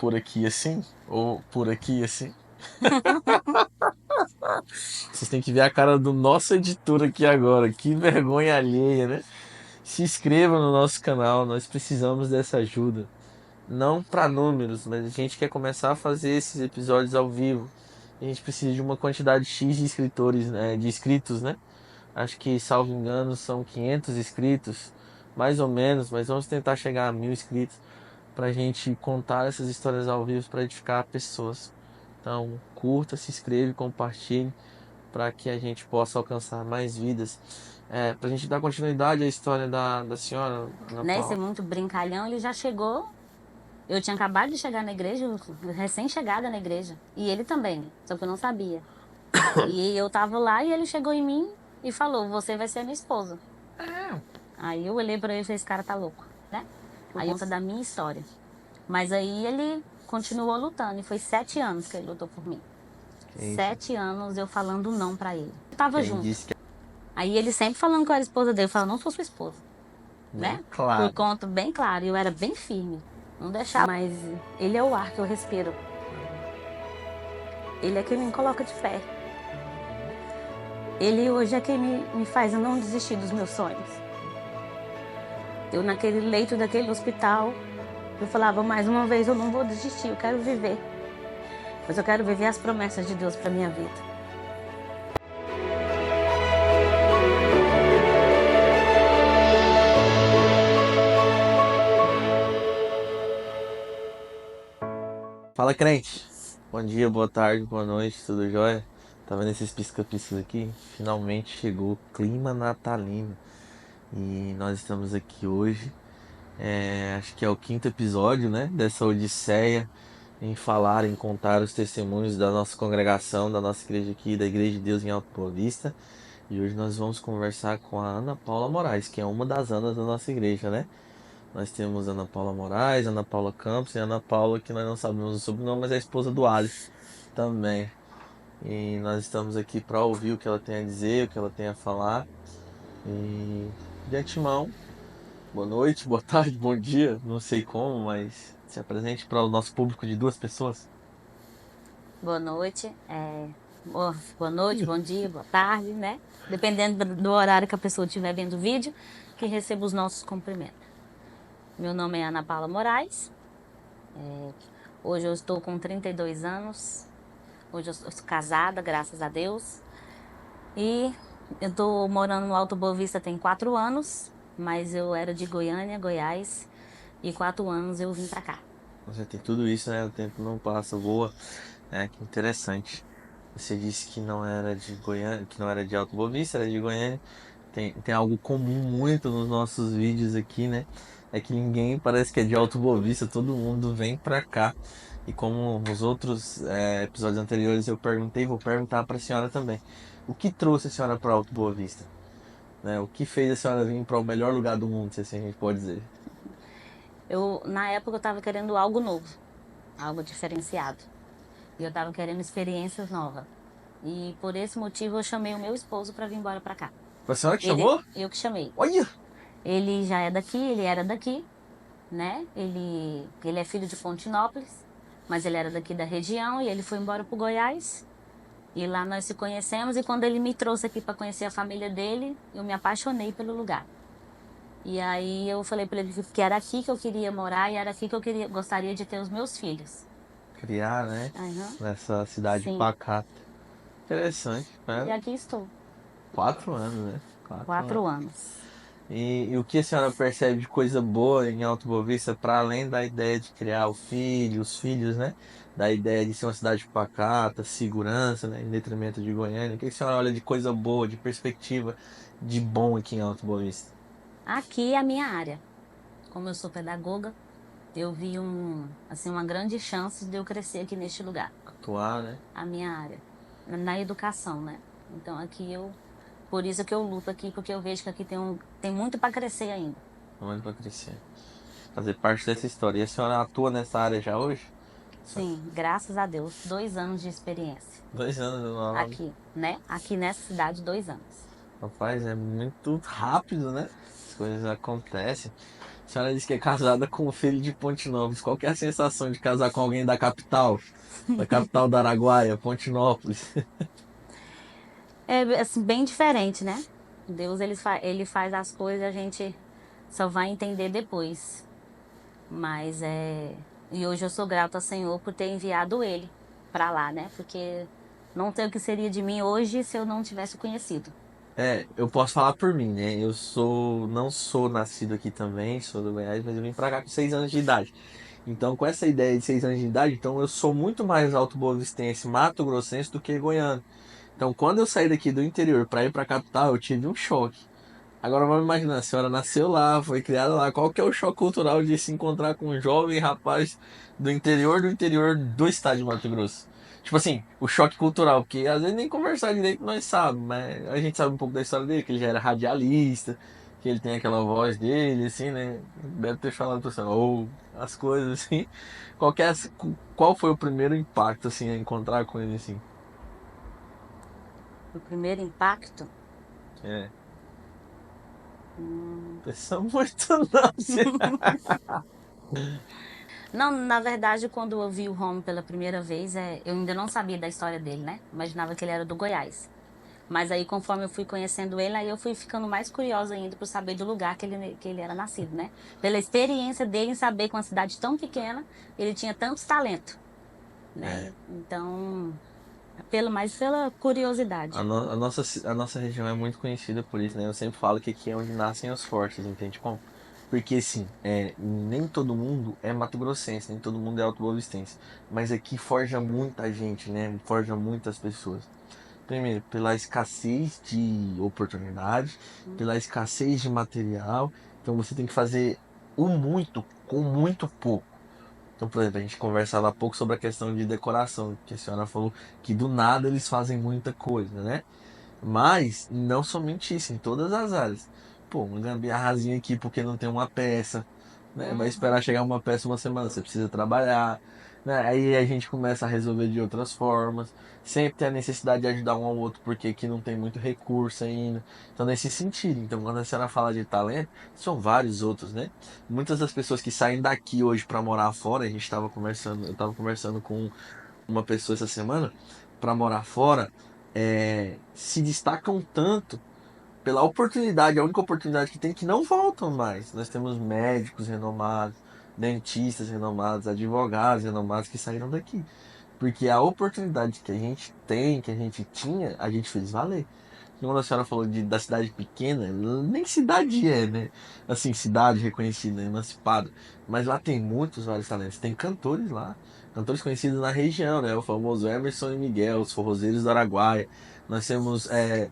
por aqui assim, ou por aqui assim. Vocês têm que ver a cara do nosso editor aqui agora. Que vergonha alheia, né? Se inscreva no nosso canal, nós precisamos dessa ajuda. Não para números, mas a gente quer começar a fazer esses episódios ao vivo. A gente precisa de uma quantidade X de escritores, né, de inscritos, né? Acho que, salvo engano, são 500 inscritos, mais ou menos, mas vamos tentar chegar a 1000 inscritos para a gente contar essas histórias ao vivo para edificar pessoas. Então, curta, se inscreva, compartilhe para que a gente possa alcançar mais vidas. Para a gente dar continuidade à história da senhora Ana Né, ser Paula. muito brincalhão, ele já chegou. Eu tinha acabado de chegar na igreja, recém-chegada na igreja. E ele também, só que eu não sabia. E eu tava lá e ele chegou em mim e falou: Você vai ser minha esposa. É, Aí eu olhei pra ele e falei: Esse cara tá louco, né? Aí conta da minha história. Mas aí ele continuou lutando e foi 7 anos que ele lutou por mim. quem, 7 anos eu falando não pra ele. Eu tava quem junto. disse que Aí ele sempre falando que eu era esposa dele. Eu falava: Não sou sua esposa, bem né? Por claro. conta bem claro. Eu era bem firme. Não deixava. Mas ele é o ar que eu respiro. Ele é quem me coloca de pé. Ele hoje é quem me faz eu não desistir dos meus sonhos. Eu naquele leito daquele hospital, eu falava, mais uma vez eu não vou desistir, eu quero viver. Mas eu quero viver as promessas de Deus para minha vida. Fala, crente. Bom dia, boa tarde, boa noite, tudo jóia? Tá vendo esses pisca-piscas aqui? Finalmente chegou o clima natalino. E nós estamos aqui hoje. Acho que é o quinto episódio, né? Dessa odisseia em falar, em contar os testemunhos da nossa congregação, da nossa igreja aqui, da Igreja de Deus em Alto Boa Vista. E hoje nós vamos conversar com a Ana Paula Moraes, que é uma das Anas da nossa igreja, né? Nós temos Ana Paula Moraes, Ana Paula Campos e Ana Paula, que nós não sabemos o sobrenome, mas é a esposa do Alisson também. E nós estamos aqui para ouvir o que ela tem a dizer, o que ela tem a falar. E de antemão, boa noite, boa tarde, bom dia, não sei como, mas se apresente para o nosso público de 2 pessoas. Boa noite, boa noite, bom dia, boa tarde, né? Dependendo do horário que a pessoa estiver vendo o vídeo, que receba os nossos cumprimentos. Meu nome é Ana Paula Moraes. Hoje eu estou com 32 anos. Hoje eu sou casada, graças a Deus. E eu tô morando no Alto Boa Vista tem 4 anos, mas eu era de Goiânia, Goiás, e 4 anos eu vim pra cá. Você tem tudo isso, né? O tempo não passa, voa. Que interessante. Você disse que não era de Goiânia, que não era de Alto Boa Vista, era de Goiânia. Tem algo comum muito nos nossos vídeos aqui, né? É que ninguém parece que é de Alto Boa Vista, todo mundo vem pra cá. E como nos outros episódios anteriores eu perguntei, vou perguntar pra senhora também. O que trouxe a senhora para Alto Boa Vista? Né? O que fez a senhora vir para o melhor lugar do mundo, se assim a gente pode dizer? Na época, eu estava querendo algo novo, algo diferenciado. E eu estava querendo experiências novas. E por esse motivo, eu chamei o meu esposo para vir embora pra cá. Foi a senhora que chamou? Eu que chamei. Olha! Ele já é daqui, ele era daqui, né? Ele é filho de Pontinópolis, mas ele era daqui da região e ele foi embora pro Goiás. E lá nós se conhecemos e quando ele me trouxe aqui para conhecer a família dele, eu me apaixonei pelo lugar. E aí eu falei para ele que era aqui que eu queria morar e era aqui que gostaria de ter os meus filhos. Criar, né? Aham. Nessa cidade Sim. pacata. Interessante, E cara. aqui estou, 4 anos, né? 4 anos. 4 anos. E o que a senhora percebe de coisa boa em Alto Boa Vista, para além da ideia de criar o filho, os filhos, né? Da ideia de ser uma cidade pacata, segurança, né? Em detrimento de Goiânia. O que a senhora olha de coisa boa, de perspectiva, de bom aqui em Alto Boa Vista? Aqui é a minha área. Como eu sou pedagoga, eu vi uma grande chance de eu crescer aqui neste lugar. Atuar, né? A minha área, na educação, né? Então aqui por isso que eu luto aqui, porque eu vejo que aqui tem muito para crescer ainda. Onde para crescer. Fazer parte dessa história. E a senhora atua nessa área já hoje? Sim, graças a Deus, 2 anos de experiência 2 anos, não. aqui, né? Aqui nessa cidade, 2 anos. Rapaz, é muito rápido, né? As coisas acontecem. senhora disse que é casada com um filho de Ponte Nova. Qual que é a sensação de casar com alguém da capital? Da capital do Araguaia, Pontinópolis. É assim, bem diferente, né? Deus ele faz as coisas e a gente só vai entender depois. Mas é. E hoje eu sou grata ao Senhor por ter enviado ele pra lá, né? Porque não sei o que seria de mim hoje se eu não tivesse o conhecido. É, eu posso falar por mim, né? Não sou nascido aqui também, sou do Goiás, mas eu vim pra cá com 6 anos de idade. Então, com essa ideia de 6 anos de idade, então eu sou muito mais alto-boavistense, mato-grossense do que goiano. Então, quando eu saí daqui do interior para ir para a capital, eu tive um choque. Agora vamos imaginar, a senhora nasceu lá, foi criada lá. Qual que é o choque cultural de se encontrar com um jovem rapaz do interior do estado de Mato Grosso? Tipo assim, o choque cultural, porque às vezes nem conversar direito nós sabemos, mas a gente sabe um pouco da história dele, que ele já era radialista, que ele tem aquela voz dele, assim, né? Deve ter falado pra você, ou as coisas assim. Qual, que é, qual foi o primeiro impacto, assim, a encontrar com ele, assim? O primeiro impacto. É, hum, pensou muito não, Não, na verdade, quando eu vi o Romo pela primeira vez, eu ainda não sabia da história dele, né? Imaginava que ele era do Goiás. Mas aí, conforme eu fui conhecendo ele, aí eu fui ficando mais curiosa ainda por saber do lugar que ele era nascido, né? Pela experiência dele em saber que uma cidade tão pequena, ele tinha tantos talentos, É. né? Então, mais pela curiosidade. A nossa região é muito conhecida por isso, né? Eu sempre falo que aqui é onde nascem os fortes, entende como? Porque, assim, nem todo mundo é mato-grossense, nem todo mundo é alto-bovistense. Mas aqui forja muita gente, né? Forja muitas pessoas. Primeiro, pela escassez de oportunidade, pela escassez de material. Então você tem que fazer o muito com muito pouco. Então, por exemplo, a gente conversava há pouco sobre a questão de decoração, que a senhora falou que do nada eles fazem muita coisa, né? Mas não somente isso, em todas as áreas. Pô, uma gambiarrazinha aqui porque não tem uma peça, né? Vai Uhum. esperar chegar uma peça uma semana, você precisa trabalhar, né? Aí a gente começa a resolver de outras formas. Sempre tem a necessidade de ajudar um ao outro porque aqui não tem muito recurso ainda. Então, nesse sentido, então quando a senhora fala de talento, são vários outros, né? Muitas das pessoas que saem daqui hoje para morar fora, eu estava conversando com uma pessoa essa semana para morar fora, se destacam tanto pela oportunidade, a única oportunidade que tem que não voltam mais. Nós temos médicos renomados, dentistas renomados, advogados renomados que saíram daqui. Porque a oportunidade que a gente tem, que a gente tinha, a gente fez valer. E quando a senhora falou da cidade pequena, nem cidade é, né? Assim, cidade reconhecida, emancipada. Mas lá tem muitos vários talentos. Tem cantores lá, cantores conhecidos na região, né? O famoso Emerson e Miguel, os forrozeiros do Araguaia. Nós temos,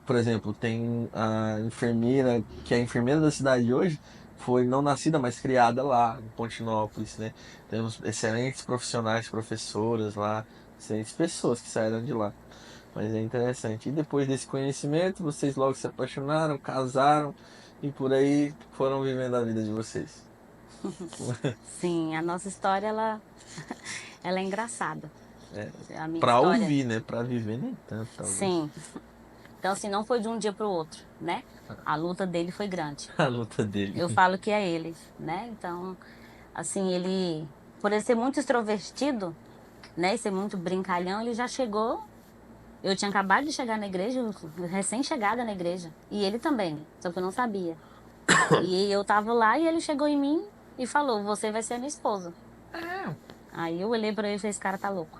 por exemplo, tem a enfermeira, que é a enfermeira da cidade hoje, foi não nascida, mas criada lá, em Pontinópolis, né? Temos excelentes profissionais, professoras lá, excelentes pessoas que saíram de lá. Mas é interessante. E depois desse conhecimento, vocês logo se apaixonaram, casaram e por aí foram vivendo a vida de vocês. Sim, a nossa história, ela é engraçada. É, A minha pra história, ouvir, né? Pra viver nem tanto, talvez. sim. Então, assim, não foi de um dia para o outro, né? A luta dele foi grande. A luta dele. Eu falo que é ele, né? Então, assim, por ele ser muito extrovertido, né? E ser muito brincalhão, ele já chegou. Eu tinha acabado de chegar na igreja, recém-chegada na igreja. E ele também, só que eu não sabia. E eu tava lá e ele chegou em mim e falou: Você vai ser a minha esposa. Aí eu olhei pra ele e falei: Esse cara tá louco.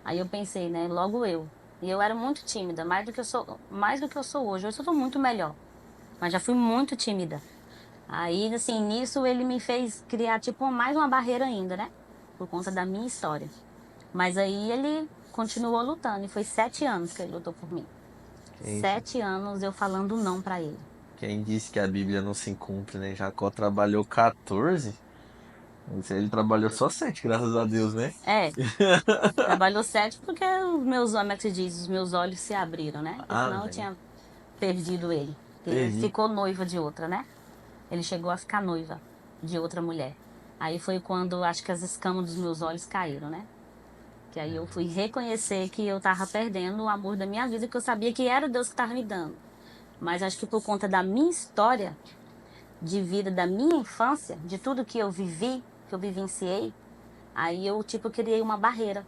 Aí eu pensei, né? Logo eu. E eu era muito tímida, mais do que eu sou hoje. Hoje eu tô muito melhor, mas já fui muito tímida. Aí, assim, nisso ele me fez criar, tipo, mais uma barreira ainda, né? Por conta da minha história. Mas aí ele continuou lutando, e foi 7 anos que ele lutou por mim. Quem, 7 anos eu falando não pra ele. quem disse que a Bíblia não se cumpre, né? Jacó trabalhou 14. Ele trabalhou só 7, graças a Deus, né? É, trabalhou 7 porque os meus olhos, como é que se diz? Os meus olhos se abriram, né? Porque senão eu Amém. tinha perdido ele. Ele Perdi. ficou noiva de outra, né? Ele chegou a ficar noiva de outra mulher. Aí foi quando acho que as escamas dos meus olhos caíram, né? Que aí eu fui reconhecer que eu tava perdendo o amor da minha vida, que eu sabia que era Deus que tava me dando. Mas acho que por conta da minha história, de vida da minha infância, de tudo que eu vivi, que eu vivenciei, aí eu, tipo, criei uma barreira.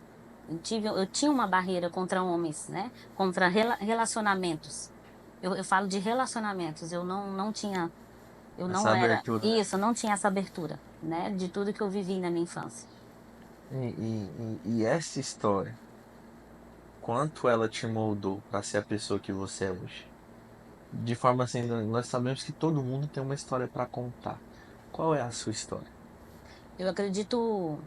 Eu tinha uma barreira contra homens, né? Contra relacionamentos. Eu falo de relacionamentos, eu não tinha, eu Essa não era, abertura, né? isso, eu não tinha essa abertura, né? De tudo que eu vivi na minha infância. E essa história, quanto ela te moldou para ser a pessoa que você é hoje? De forma assim, nós sabemos que todo mundo tem uma história para contar. Qual é a sua história? Eu acredito,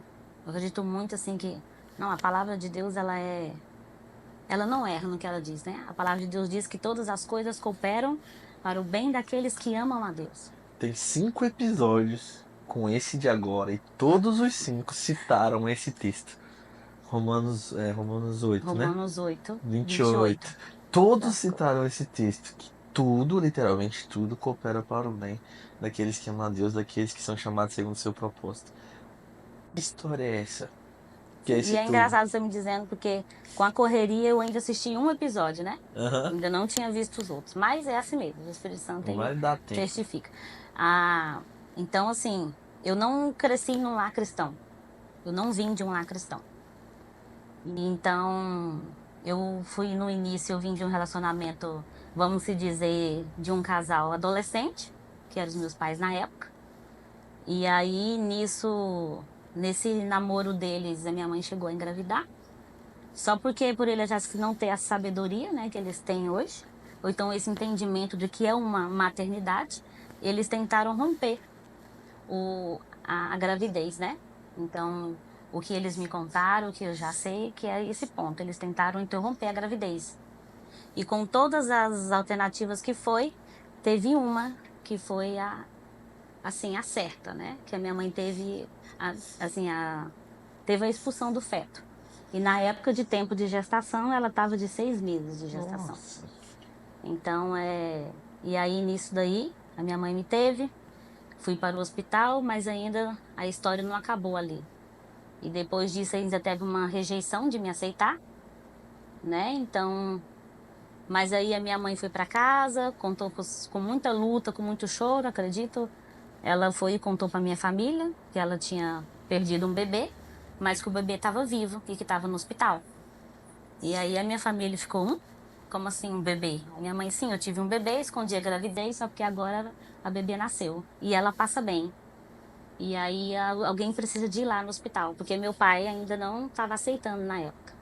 eu acredito muito assim que, não, a palavra de Deus, ela não erra no que ela diz, né? A palavra de Deus diz que todas as coisas cooperam para o bem daqueles que amam a Deus. Tem 5 episódios com esse de agora e todos os 5 citaram esse texto. Romanos 8, né? Romanos 8, vinte e 28. oito Todos Das coisas. citaram esse texto, que tudo, literalmente tudo, coopera para o bem daqueles que amam a Deus, daqueles que são chamados segundo o seu propósito. Que história é essa? Que é Sim, e esse é tudo? engraçado você me dizendo, porque com a correria eu ainda assisti um episódio, né? Aham. Ainda não tinha visto os outros. Mas é assim mesmo, o Espírito Santo, Não ele vai dar tempo. testifica. Ah, então, assim, eu não cresci num lar cristão. Eu não vim de um lar cristão. E então, eu fui no início, eu vim de um relacionamento, vamos se dizer, de um casal adolescente, que eram os meus pais na época. E aí, nesse namoro deles, a minha mãe chegou a engravidar. Só porque por ele já não ter a sabedoria, né, que eles têm hoje, ou então esse entendimento de que é uma maternidade, eles tentaram romper a gravidez, né? Então, o que eles me contaram, o que eu já sei, que é esse ponto. Eles tentaram interromper a gravidez. E com todas as alternativas que foi, teve uma que foi assim, a certa, né? Que a minha mãe teve, assim, teve a expulsão do feto. E na época de tempo de gestação, ela estava de 6 meses de gestação. Nossa. Então, e aí nisso daí, a minha mãe me teve, fui para o hospital, mas ainda a história não acabou ali. E depois disso ainda teve uma rejeição de me aceitar, né? Então, mas aí a minha mãe foi para casa, contou com muita luta, com muito choro, acredito. Ela foi e contou para minha família que ela tinha perdido um bebê, mas que o bebê estava vivo e que estava no hospital. E aí a minha família ficou, como assim um bebê? A minha mãe, sim, eu tive um bebê, escondi a gravidez, só porque agora a bebê nasceu. E ela passa bem. E aí alguém precisa de ir lá no hospital, porque meu pai ainda não estava aceitando na época.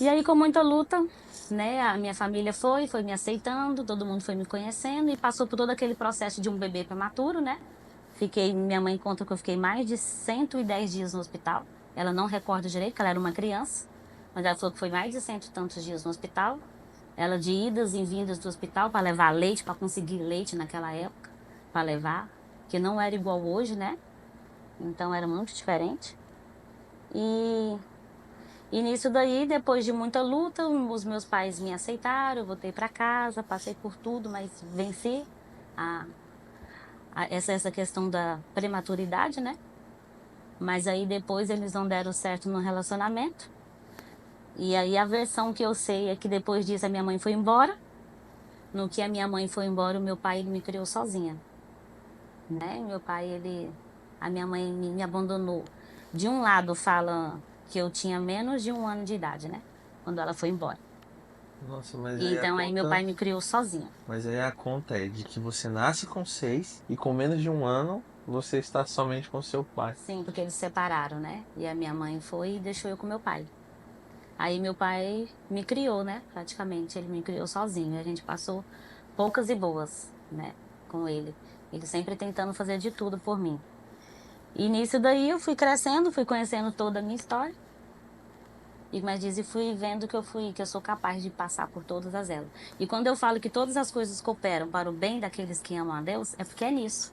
E aí, com muita luta, né, a minha família foi me aceitando, todo mundo foi me conhecendo e passou por todo aquele processo de um bebê prematuro, né? Minha mãe conta que eu fiquei mais de 110 dias no hospital. Ela não recorda direito, porque ela era uma criança, mas ela falou que foi mais de cento e tantos dias no hospital. Ela de idas e vindas do hospital para levar leite, para conseguir leite naquela época, para levar, que não era igual hoje, né? Então era muito diferente. E, e nisso daí, depois de muita luta, os meus pais me aceitaram, eu voltei para casa, passei por tudo, mas venci a, essa questão da prematuridade, né? Mas aí depois eles não deram certo no relacionamento. E aí a versão que eu sei é que depois disso a minha mãe foi embora. No que a minha mãe foi embora, o meu pai ele me criou sozinha, né? Meu pai a minha mãe me abandonou. De um lado fala que eu tinha menos de um ano de idade, né? Quando ela foi embora. Nossa, mas E aí a então aí meu conta. pai me criou sozinha. Mas aí a conta é de que você nasce com 6 e com menos de um ano você está somente com seu pai. Sim, porque eles se separaram, né? E a minha mãe foi e deixou eu com meu pai. Aí meu pai me criou, né? Praticamente, ele me criou sozinho. A gente passou poucas e boas, né? Com ele. Ele sempre tentando fazer de tudo por mim. E nisso daí eu fui crescendo, fui conhecendo toda a minha história. E fui vendo que eu sou capaz de passar por todas as elas. E quando eu falo que todas as coisas cooperam para o bem daqueles que amam a Deus, é porque é nisso.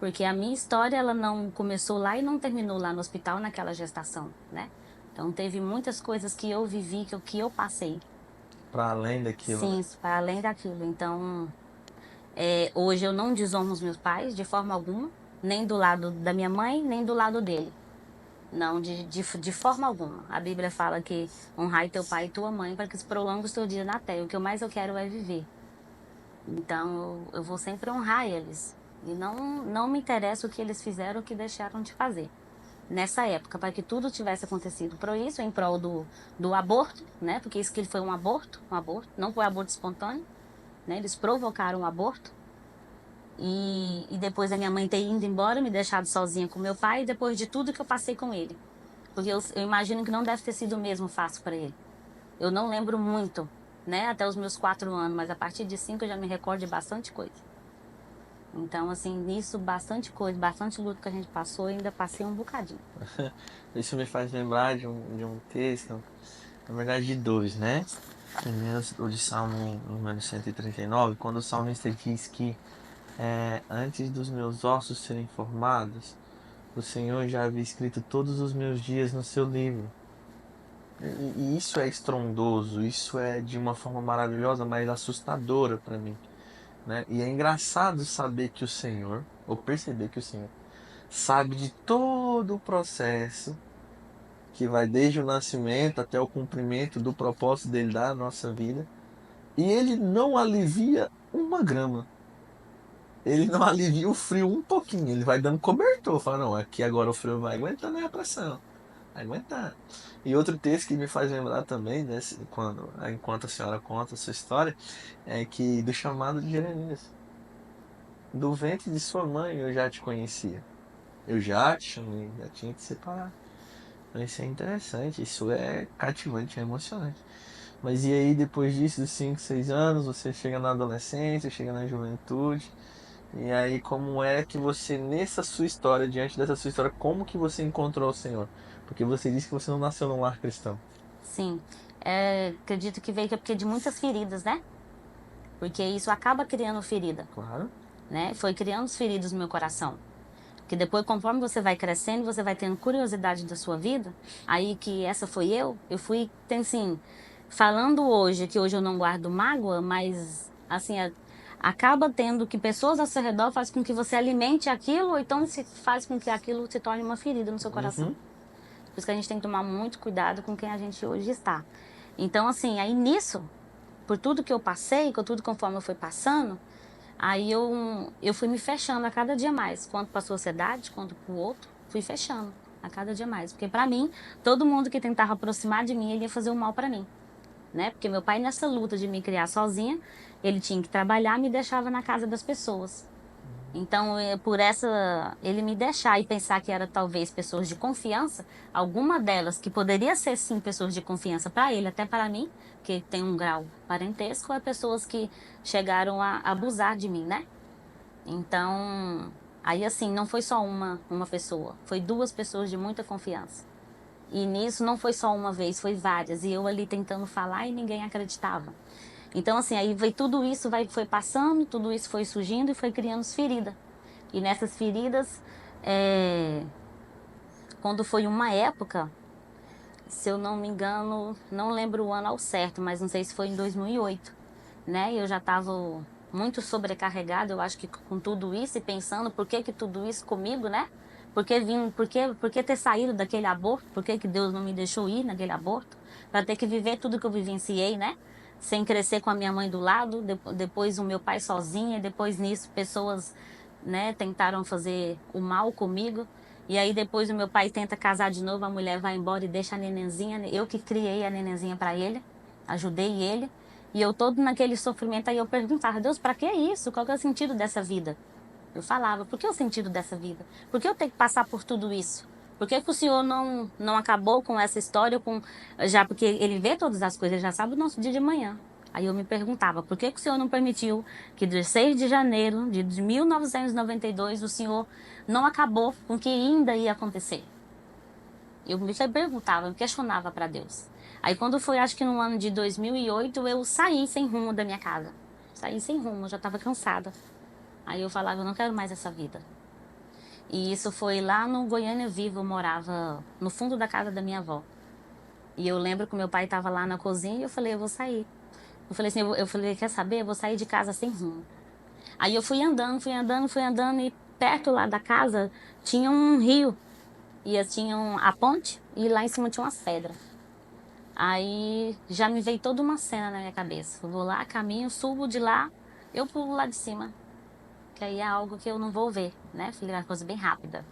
Porque a minha história, ela não começou lá e não terminou lá no hospital naquela gestação, né? Então teve muitas coisas que eu vivi, que eu passei. Para além daquilo, né? Sim, para além daquilo. Então, hoje eu não desonro os meus pais de forma alguma, nem do lado da minha mãe, nem do lado dele. Não, de forma alguma. A Bíblia fala que honrai teu pai e tua mãe para que se prolongue os teus dias na terra. O que eu mais eu quero é viver. Então, eu vou sempre honrar eles. E não me interessa o que eles fizeram ou o que deixaram de fazer. Nessa época, para que tudo tivesse acontecido por isso, em prol do aborto, né? Porque isso que foi um aborto, não foi aborto espontâneo, né? Eles provocaram um aborto. E depois da minha mãe ter ido embora, me deixado sozinha com meu pai, depois de tudo que eu passei com ele. Porque eu imagino que não deve ter sido o mesmo fácil para ele. Eu não lembro muito, né? Até os meus 4 anos, mas a partir de 5 eu já me recordo de bastante coisa. Então, assim, nisso, bastante coisa, bastante luta que a gente passou, ainda passei um bocadinho. Isso me faz lembrar de um texto, na verdade de dois, né? Primeiro, o de Salmo número 139, quando o salmista diz que antes dos meus ossos serem formados, o Senhor já havia escrito todos os meus dias no seu livro. E isso é estrondoso, isso é de uma forma maravilhosa, mas assustadora para mim, né? E é engraçado saber que o Senhor, ou perceber que o Senhor, sabe de todo o processo que vai desde o nascimento até o cumprimento do propósito dele da nossa vida, e ele não alivia uma grama. Ele não alivia o frio um pouquinho, ele vai dando cobertor, fala, não, aqui agora o frio vai aguentando a pressão. Aguentar. E outro texto que me faz lembrar também, enquanto a senhora conta a sua história, é que do chamado de Jeremias. Do ventre de sua mãe eu já te conhecia. Eu já te chamei, já tinha te separado. Então isso é interessante, isso é cativante, é emocionante. Mas e aí, depois disso, dos 5, 6 anos, você chega na adolescência, chega na juventude. E aí, como é que você, nessa sua história, diante dessa sua história, como que você encontrou o Senhor? Porque você disse que você não nasceu num lar cristão. Sim, acredito que veio porque de muitas feridas, né? Porque isso acaba criando ferida, Claro. né? Foi criando as feridas no meu coração. Que depois, conforme você vai crescendo, você vai tendo curiosidade da sua vida. Aí que essa foi eu fui, tem assim, falando hoje, que hoje eu não guardo mágoa, mas assim, acaba tendo que pessoas ao seu redor fazem com que você alimente aquilo, ou então se faz com que aquilo se torne uma ferida no seu coração. Uhum. Por isso que a gente tem que tomar muito cuidado com quem a gente hoje está. Então, assim, aí nisso, por tudo que eu passei, com tudo conforme eu fui passando, aí eu fui me fechando a cada dia mais, quanto para a sociedade, quanto para o outro, fui fechando a cada dia mais. Porque para mim, todo mundo que tentava aproximar de mim, ele ia fazer o mal para mim, né? Porque meu pai, nessa luta de me criar sozinha, ele tinha que trabalhar, me deixava na casa das pessoas. Então, por ele me deixar e pensar que era talvez pessoas de confiança, alguma delas que poderia ser sim pessoas de confiança para ele, até para mim, que tem um grau parentesco, é pessoas que chegaram a abusar de mim, né? Então, aí assim, não foi só uma pessoa, foi duas pessoas de muita confiança. E nisso não foi só uma vez, foi várias. E eu ali tentando falar e ninguém acreditava. Então, assim, aí veio tudo isso, foi passando, tudo isso foi surgindo e foi criando feridas. E nessas feridas, quando foi uma época, se eu não me engano, não lembro o ano ao certo, mas não sei se foi em 2008, né? Eu já estava muito sobrecarregada, eu acho que com tudo isso e pensando por que que tudo isso comigo, né? Por que ter saído daquele aborto? Por que que Deus não me deixou ir naquele aborto? Para ter que viver tudo que eu vivenciei, né? Sem crescer com a minha mãe do lado, depois o meu pai sozinho, e depois nisso pessoas, né, tentaram fazer o mal comigo. E aí depois o meu pai tenta casar de novo, a mulher vai embora e deixa a nenenzinha. Eu que criei a nenenzinha para ele, ajudei ele. E eu todo naquele sofrimento, aí eu perguntava, Deus, para que isso? Qual que é o sentido dessa vida? Eu falava, por que o sentido dessa vida? Por que eu tenho que passar por tudo isso? Por que, que o Senhor não acabou com essa história, já porque Ele vê todas as coisas, Ele já sabe o nosso dia de manhã. Aí eu me perguntava, por que, que o Senhor não permitiu que de 6 de janeiro de 1992 o Senhor não acabou com o que ainda ia acontecer? Eu me perguntava, me questionava para Deus. Aí quando foi, acho que no ano de 2008, eu saí sem rumo da minha casa. Saí sem rumo, eu já estava cansada. Aí eu falava, eu não quero mais essa vida. E isso foi lá no Goiânia Viva, eu morava no fundo da casa da minha avó. E eu lembro que meu pai estava lá na cozinha e eu falei, eu vou sair. Eu falei assim, eu falei, quer saber? Eu vou sair de casa sem rumo. Aí eu fui andando, fui andando, fui andando e perto lá da casa tinha um rio. E tinha a ponte e lá em cima tinha umas pedras. Aí já me veio toda uma cena na minha cabeça. Eu vou lá, caminho, subo de lá, eu pulo lá de cima. que aí é algo que eu não vou ver, né? Falei, é uma coisa bem rápida.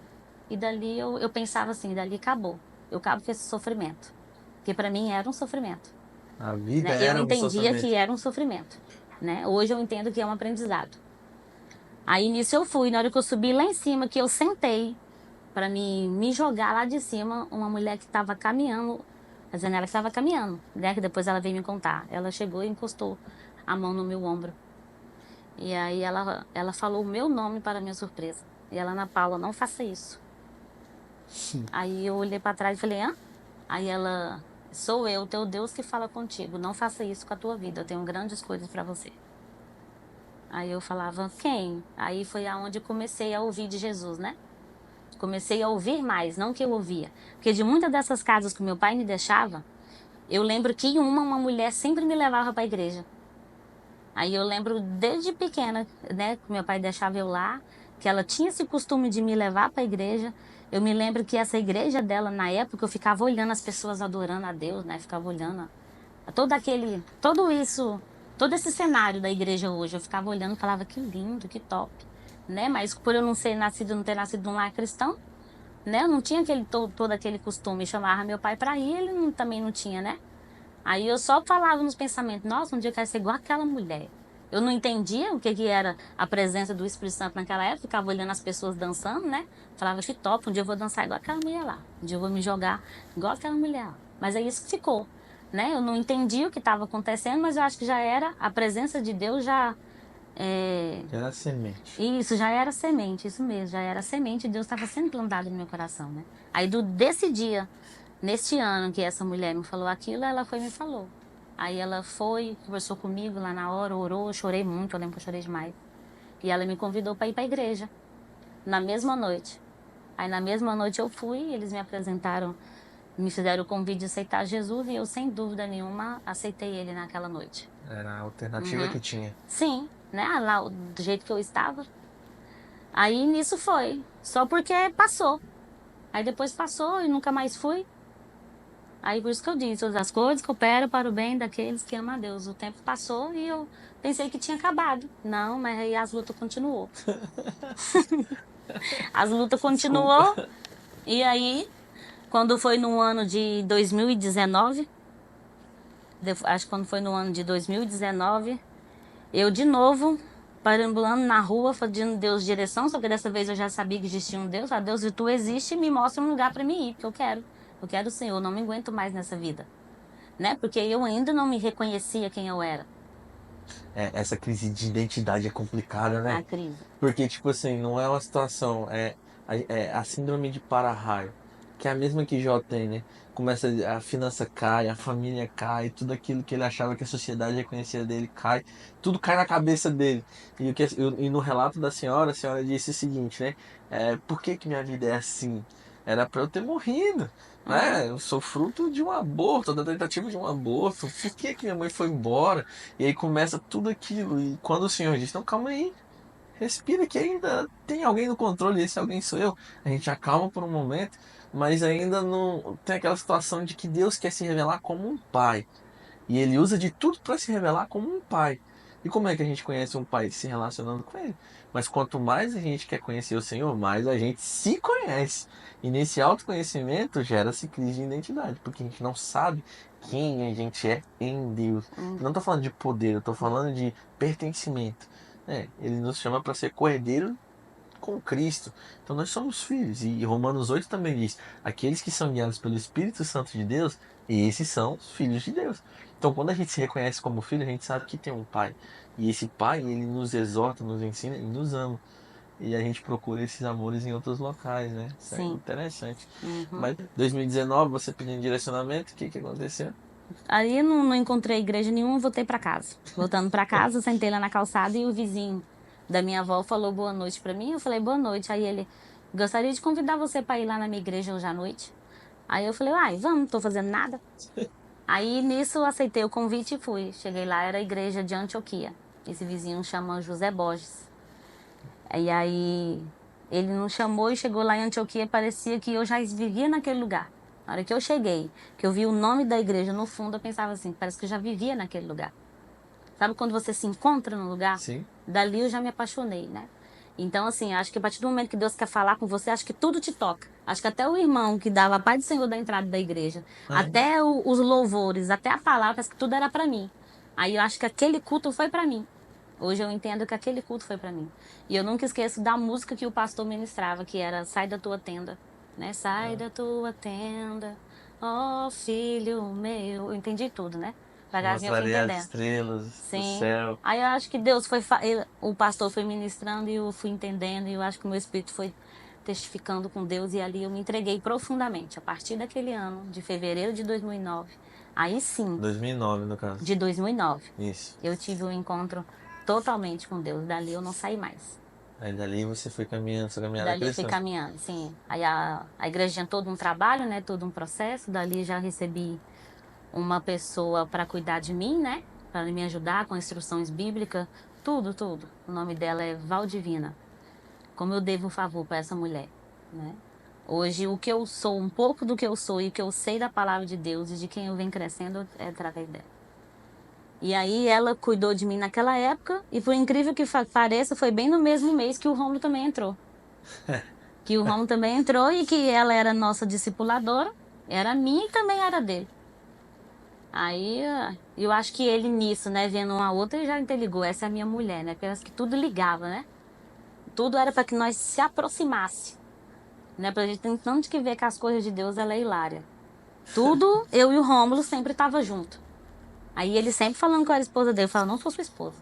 E dali eu pensava assim, dali acabou. Eu acabo com esse sofrimento. Porque para mim era um sofrimento, A vida né? Eu era um entendia que sofrimento. era um sofrimento, né? Hoje eu entendo que é um aprendizado. Aí nisso eu fui, na hora que eu subi lá em cima, que eu sentei para me jogar lá de cima, uma mulher que estava caminhando, fazendo ela que estava caminhando, né? Que depois ela veio me contar. Ela chegou e encostou a mão no meu ombro. E aí ela falou o meu nome para minha surpresa. E ela, Ana Paula, não faça isso. Aí eu olhei para trás e falei, hã? Aí ela, sou eu, teu Deus que fala contigo. Não faça isso com a tua vida. Eu tenho grandes coisas para você. Aí eu falava, quem? Aí foi aonde eu comecei a ouvir de Jesus, né? Comecei a ouvir mais, não que eu ouvia. Porque de muitas dessas casas que meu pai me deixava, eu lembro que uma mulher sempre me levava para a igreja. Aí eu lembro desde pequena, né, que meu pai deixava eu lá, que ela tinha esse costume de me levar para a igreja. Eu me lembro que essa igreja dela, na época, eu ficava olhando as pessoas adorando a Deus, né? Ficava olhando tudo isso, todo esse cenário da igreja hoje. Eu ficava olhando e falava, que lindo, que top, né? Mas por eu não ter nascido num lar cristão, né? Eu não tinha todo aquele costume. Chamava meu pai para ir, também não tinha, né? Aí eu só falava nos pensamentos, nossa, um dia eu quero ser igual aquela mulher. Eu não entendia o que era a presença do Espírito Santo naquela época, ficava olhando as pessoas dançando, né? Falava que top, um dia eu vou dançar igual aquela mulher lá. Um dia eu vou me jogar igual aquela mulher lá. Mas é isso que ficou, né? Eu não entendi o que estava acontecendo, mas eu acho que já era, a presença de Deus já... É, Era semente. isso, já era semente, isso mesmo, já era semente, Deus estava sendo plantado no meu coração, né? Aí desse dia, neste ano que essa mulher me falou aquilo, ela foi e me falou. Aí ela foi, conversou comigo lá na hora, orou, eu chorei muito, eu lembro que eu chorei demais. E ela me convidou para ir para a igreja, na mesma noite. Aí na mesma noite eu fui, eles me apresentaram, me fizeram o convite de aceitar Jesus e eu, sem dúvida nenhuma, aceitei ele naquela noite. Era a alternativa Uhum. que tinha. Sim, né? Lá, do jeito que eu estava. Aí nisso foi, só porque passou. Aí depois passou e nunca mais fui. Aí por isso que eu disse, todas as coisas cooperam para o bem daqueles que amam a Deus. O tempo passou e eu pensei que tinha acabado. Não, mas aí as lutas continuou. As lutas continuou. Desculpa. E aí, quando foi no ano de 2019, acho que quando foi no ano de 2019, eu de novo perambulando na rua, pedindo Deus direção, só que dessa vez eu já sabia que existia um Deus. Ah, Deus, se tu existe, me mostra um lugar para mim ir, porque eu quero. Eu quero o Senhor, não me aguento mais nessa vida, né? Porque eu ainda não me reconhecia quem eu era. Essa crise de identidade é complicada, A né? crise. Porque, tipo assim, não é uma situação, é a síndrome de para-raio, que é a mesma que Jó tem, né? Começa, a finança cai, a família cai, tudo aquilo que ele achava que a sociedade reconhecia dele cai, tudo cai na cabeça dele. E no relato da senhora, a senhora disse o seguinte, né? Por que que minha vida é assim? Era pra eu ter morrido, Uhum. né? Eu sou fruto de um aborto, da tentativa de um aborto. Por que que minha mãe foi embora? E aí começa tudo aquilo. E quando o senhor diz, não, calma aí, respira que ainda tem alguém no controle, esse alguém sou eu. A gente acalma por um momento, mas ainda não tem aquela situação de que Deus quer se revelar como um pai. E ele usa de tudo para se revelar como um pai. E como é que a gente conhece um pai? Se relacionando com ele. Mas quanto mais a gente quer conhecer o Senhor, mais a gente se conhece. E nesse autoconhecimento gera-se crise de identidade, porque a gente não sabe quem a gente é em Deus. Eu não estou falando de poder, eu estou falando de pertencimento. Ele nos chama para ser cordeiro com Cristo. Então nós somos filhos. E Romanos 8 também diz: aqueles que são guiados pelo Espírito Santo de Deus, esses são os filhos de Deus. Então quando a gente se reconhece como filho, a gente sabe que tem um pai. E esse pai, ele nos exorta, nos ensina e nos ama. E a gente procura esses amores em outros locais, né? Isso é Sim. interessante. Uhum. Mas 2019, você pedindo direcionamento, o que que aconteceu? Aí eu não encontrei igreja nenhuma, voltei para casa. Voltando para casa, sentei lá na calçada e o vizinho da minha avó falou boa noite para mim. Eu falei boa noite. Aí ele, gostaria de convidar você para ir lá na minha igreja hoje à noite. Aí eu falei, ai, vamos, não tô fazendo nada. Aí nisso eu aceitei o convite e fui. Cheguei lá, era a igreja de Antioquia. Esse vizinho chama José Borges. E aí ele nos chamou e chegou lá em Antioquia, parecia que eu já vivia naquele lugar. Na hora que eu cheguei, que eu vi o nome da igreja no fundo, eu pensava assim, parece que eu já vivia naquele lugar. Sabe quando você se encontra no lugar? Sim. Dali eu já me apaixonei, né? Então, assim, acho que a partir do momento que Deus quer falar com você, acho que tudo te toca. Acho que até o irmão que dava a paz do Senhor da entrada da igreja, até os louvores, até a palavra, parece que tudo era para mim. Aí eu acho que aquele culto foi para mim. Hoje eu entendo que aquele culto foi para mim. E eu nunca esqueço da música que o pastor ministrava, que era Sai da tua tenda, né? Sai da tua tenda, ó filho meu. Eu entendi tudo, né? Devagarzinho eu fui Mostrarei as entendendo. estrelas do Sim. céu. Aí eu acho que Deus foi, o pastor foi ministrando e eu fui entendendo e eu acho que o meu espírito foi testificando com Deus e ali eu me entreguei profundamente. A partir daquele ano, de fevereiro de 2009, aí sim, 2009, no caso. de 2009, Isso. eu tive um encontro totalmente com Deus. Dali eu não saí mais. Aí dali você foi caminhando, sua caminhada Dali eu fui cristã. caminhando, sim. Aí a igreja tinha todo um trabalho, né? Todo um processo. Dali já recebi uma pessoa para cuidar de mim, né? Para me ajudar com instruções bíblicas, tudo, tudo. O nome dela é Valdivina. Como eu devo um favor para essa mulher, né? Hoje, o que eu sou, um pouco do que eu sou e o que eu sei da palavra de Deus e de quem eu venho crescendo é através dela. E aí ela cuidou de mim naquela época e por incrível que pareça, foi bem no mesmo mês que o Rômulo também entrou. Que o Rômulo também entrou e que ela era nossa discipuladora, era minha e também era dele. Aí eu acho que ele nisso, né, vendo uma outra, ele já interligou, essa é a minha mulher, né? Parece que tudo ligava, né? Tudo era para que nós se aproximasse, né? Pra gente tanto que ver que as coisas de Deus ela é hilária. Tudo, eu e o Rômulo sempre tava junto. Aí ele sempre falando que eu era esposa dele, eu falava, não sou sua esposa,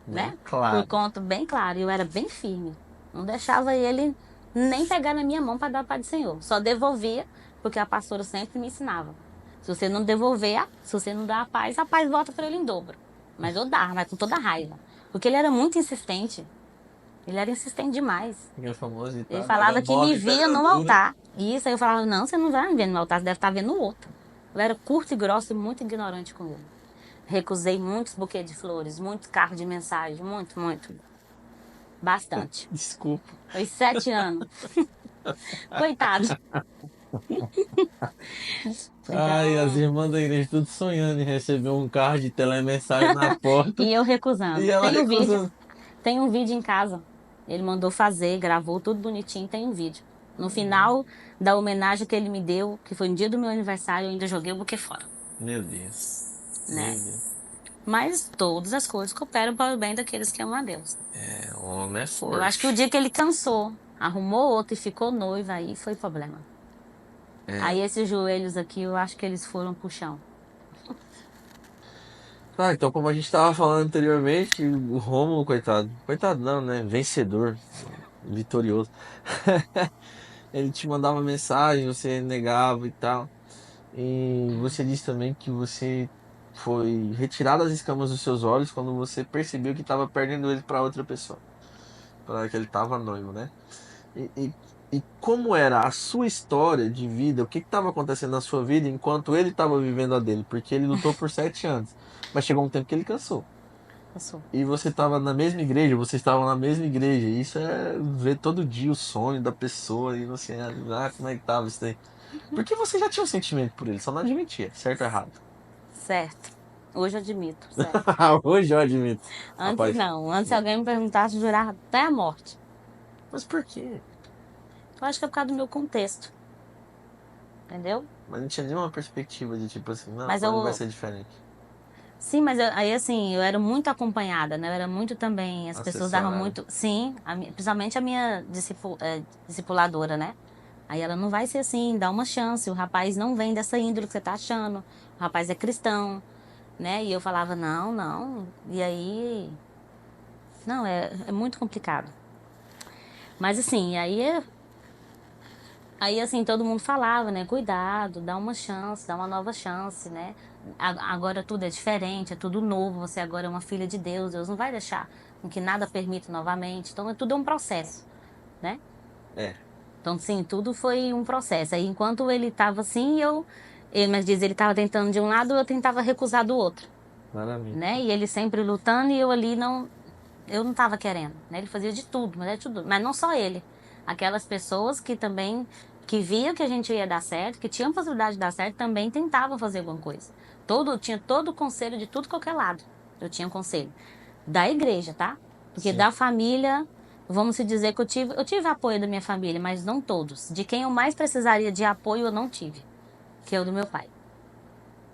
Bem né? Por claro. conta bem claro, eu era bem firme. Não deixava ele nem pegar na minha mão para dar a paz do Senhor. Só devolvia, porque a pastora sempre me ensinava. Se você não devolver, se você não dar a paz volta para ele em dobro. Mas eu dava, mas com toda raiva. Porque ele era muito insistente. Ele era insistente demais. Aquele famoso Ele ditado, falava água que me mole, via pedra no dura. altar. E isso aí eu falava, não, você não vai me ver no altar, você deve estar vendo o outro. Eu era curto e grosso e muito ignorante com ele. Recusei muitos buquês de flores, muitos carros de mensagem, muito, muito. Bastante. Desculpa. Foi 7 anos. Coitado. Ai, as Então, irmãs da igreja tudo sonhando em receber um carro de telemensagem na porta e eu e recusando. ela Tem o vídeo. recusando. Tem um vídeo em casa. Ele mandou fazer, gravou tudo bonitinho, tem um vídeo. No final da homenagem que ele me deu, que foi no dia do meu aniversário, eu ainda joguei o buquê fora, Meu Deus. né? Meu Deus. Mas todas as coisas cooperam para o bem daqueles que amam a Deus. É, o homem é Eu acho que o forte. dia que ele cansou, arrumou outro e ficou noiva, aí foi problema. É. Aí esses joelhos aqui, eu acho que eles foram pro chão. Ah, então como a gente tava falando anteriormente, o Rômulo, coitado. Coitado não, né? Vencedor. Vitorioso. Ele te mandava mensagem, você negava e tal. E você disse também que você foi retirado as escamas dos seus olhos quando você percebeu que estava perdendo ele para outra pessoa. Para que ele estava noivo, né? E, e, e como era a sua história de vida, o que estava acontecendo na sua vida enquanto ele estava vivendo a dele? Porque ele lutou por 7 anos, mas chegou um tempo que ele cansou. Passou. E você estava na mesma igreja, vocês estavam na mesma igreja. Isso é ver todo dia o sonho da pessoa e você, como é que tava isso daí? Porque você já tinha um sentimento por ele, só não admitia, certo ou errado? Certo. Hoje eu admito, certo. Hoje eu admito. Antes Rapaz, não. Antes se alguém me perguntasse, eu jurava até a morte. mas por quê? Eu acho que é por causa do meu contexto. Entendeu? Mas não tinha nenhuma perspectiva de tipo assim, não, Mas agora vai eu. ser diferente. Sim, mas aí assim, eu era muito acompanhada, né? Eu era muito também. As pessoas davam Assessorado. muito. Sim, principalmente a minha discipuladora, né? Aí ela não vai ser assim, dá uma chance. O rapaz não vem dessa índole que você tá achando. O rapaz é cristão, né? E eu falava, não, não. E aí. Não, é muito complicado. Mas assim, aí assim, todo mundo falava, né? Cuidado, dá uma chance, dá uma nova chance, né? Agora tudo é diferente, é tudo novo, você agora é uma filha de Deus, Deus não vai deixar com que nada permita novamente. Então, tudo é um processo, né? É, Então, sim, tudo foi um processo. Aí, enquanto ele estava assim, mas diz, ele estava tentando de um lado, eu tentava recusar do outro, claramente. né? E ele sempre lutando e eu ali eu não estava querendo, né? Ele fazia de tudo, mas é tudo, mas não só ele. Aquelas pessoas que também que viam que a gente ia dar certo, que tinham possibilidade de dar certo, também tentavam fazer alguma coisa. Tinha todo o conselho de tudo qualquer lado. Eu tinha um conselho da igreja, tá? Porque Sim. da família vamos se dizer que eu tive apoio da minha família, mas não todos. De quem eu mais precisaria de apoio, eu não tive, que é o do meu pai.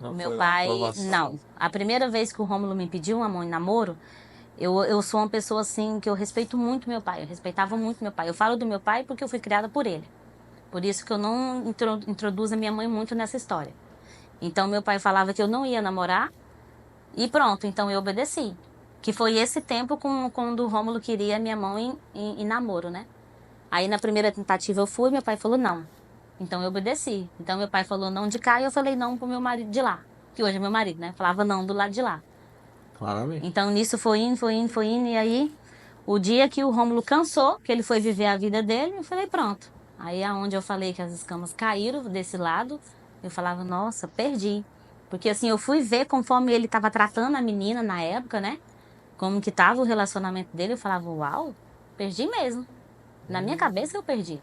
Não O meu foi uma pai, aprovação. não. A primeira vez que o Rômulo me pediu uma mão em namoro, eu sou uma pessoa assim que eu respeito muito meu pai. Eu respeitava muito meu pai. Eu falo do meu pai porque eu fui criada por ele. Por isso que eu não introduzo a minha mãe muito nessa história. Então meu pai falava que eu não ia namorar e pronto, então eu obedeci. Que foi esse tempo quando o Rômulo queria minha mão em namoro, né? Aí na primeira tentativa eu fui, meu pai falou não. Então eu obedeci. Então meu pai falou não de cá e eu falei não pro meu marido de lá. Que hoje é meu marido, né? Falava não do lado de lá. Claramente. Então nisso foi indo, foi indo, foi indo. E aí, o dia que o Rômulo cansou, que ele foi viver a vida dele, eu falei pronto. Aí aonde eu falei que as escamas caíram desse lado, eu falava, nossa, perdi. Porque assim, eu fui ver conforme ele estava tratando a menina na época, né? Como que tava o relacionamento dele, eu falava, uau, perdi mesmo. Na minha cabeça eu perdi.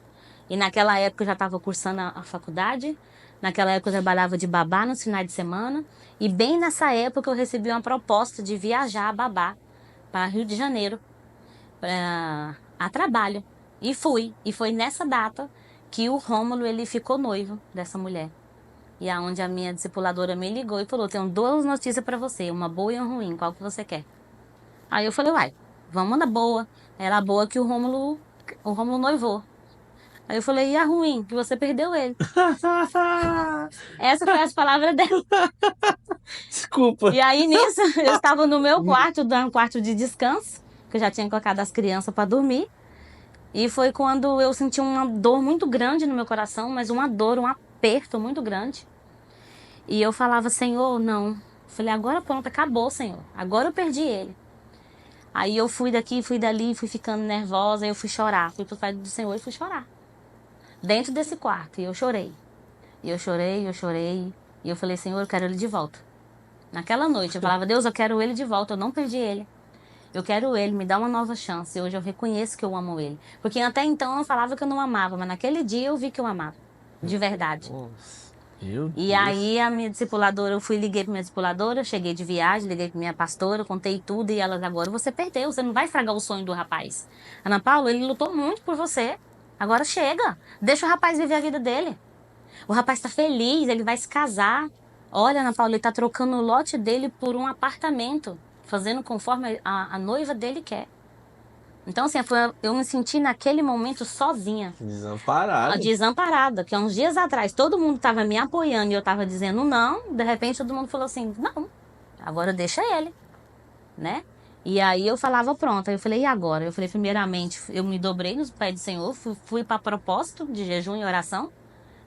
E naquela época eu já estava cursando a faculdade. Naquela época eu trabalhava de babá nos finais de semana. E bem nessa época eu recebi uma proposta de viajar a babá para Rio de Janeiro a trabalho. E fui. E foi nessa data que o Rômulo ele ficou noivo dessa mulher. E aonde a minha discipuladora me ligou e falou: tenho duas notícias para você, uma boa e uma ruim, qual que você quer? Aí eu falei: uai, vamos na boa. Era a boa que o Rômulo noivou. Aí eu falei: e a ruim? Que você perdeu ele. Essa foi as palavras dela. Desculpa. E aí nisso, eu estava no meu quarto, dando um quarto de descanso, que eu já tinha colocado as crianças para dormir. E foi quando eu senti uma dor muito grande no meu coração, mas uma dor, um aperto muito grande. E eu falava: Senhor, não. Falei: agora pronto, acabou, Senhor. Agora eu perdi ele. Aí eu fui daqui, fui dali, fui ficando nervosa, aí eu fui chorar. Fui pro pé do Senhor e fui chorar. Dentro desse quarto. E eu chorei. E eu chorei, eu chorei. E eu falei: Senhor, eu quero ele de volta. Naquela noite eu falava: Deus, eu quero ele de volta. Eu não perdi ele. Eu quero ele, me dá uma nova chance. Hoje eu reconheço que eu amo ele. Porque até então eu falava que eu não amava, mas naquele dia eu vi que eu amava. De verdade. Nossa, meu E Deus. aí a minha discipuladora, liguei pra minha discipuladora, cheguei de viagem, liguei pra minha pastora, contei tudo e elas: agora você perdeu, você não vai estragar o sonho do rapaz. Ana Paula, ele lutou muito por você. Agora chega, deixa o rapaz viver a vida dele. O rapaz tá feliz, ele vai se casar. Olha, Ana Paula, ele tá trocando o lote dele por um apartamento, fazendo conforme a noiva dele quer. Então, assim, eu me senti naquele momento sozinha, Desamparado. desamparada, que há uns dias atrás todo mundo estava me apoiando e eu estava dizendo não, de repente todo mundo falou assim: não, agora deixa ele, né? E aí eu falava: pronto. Aí eu falei: e agora? Eu falei: primeiramente, eu me dobrei nos pés do Senhor, fui para propósito de jejum e oração.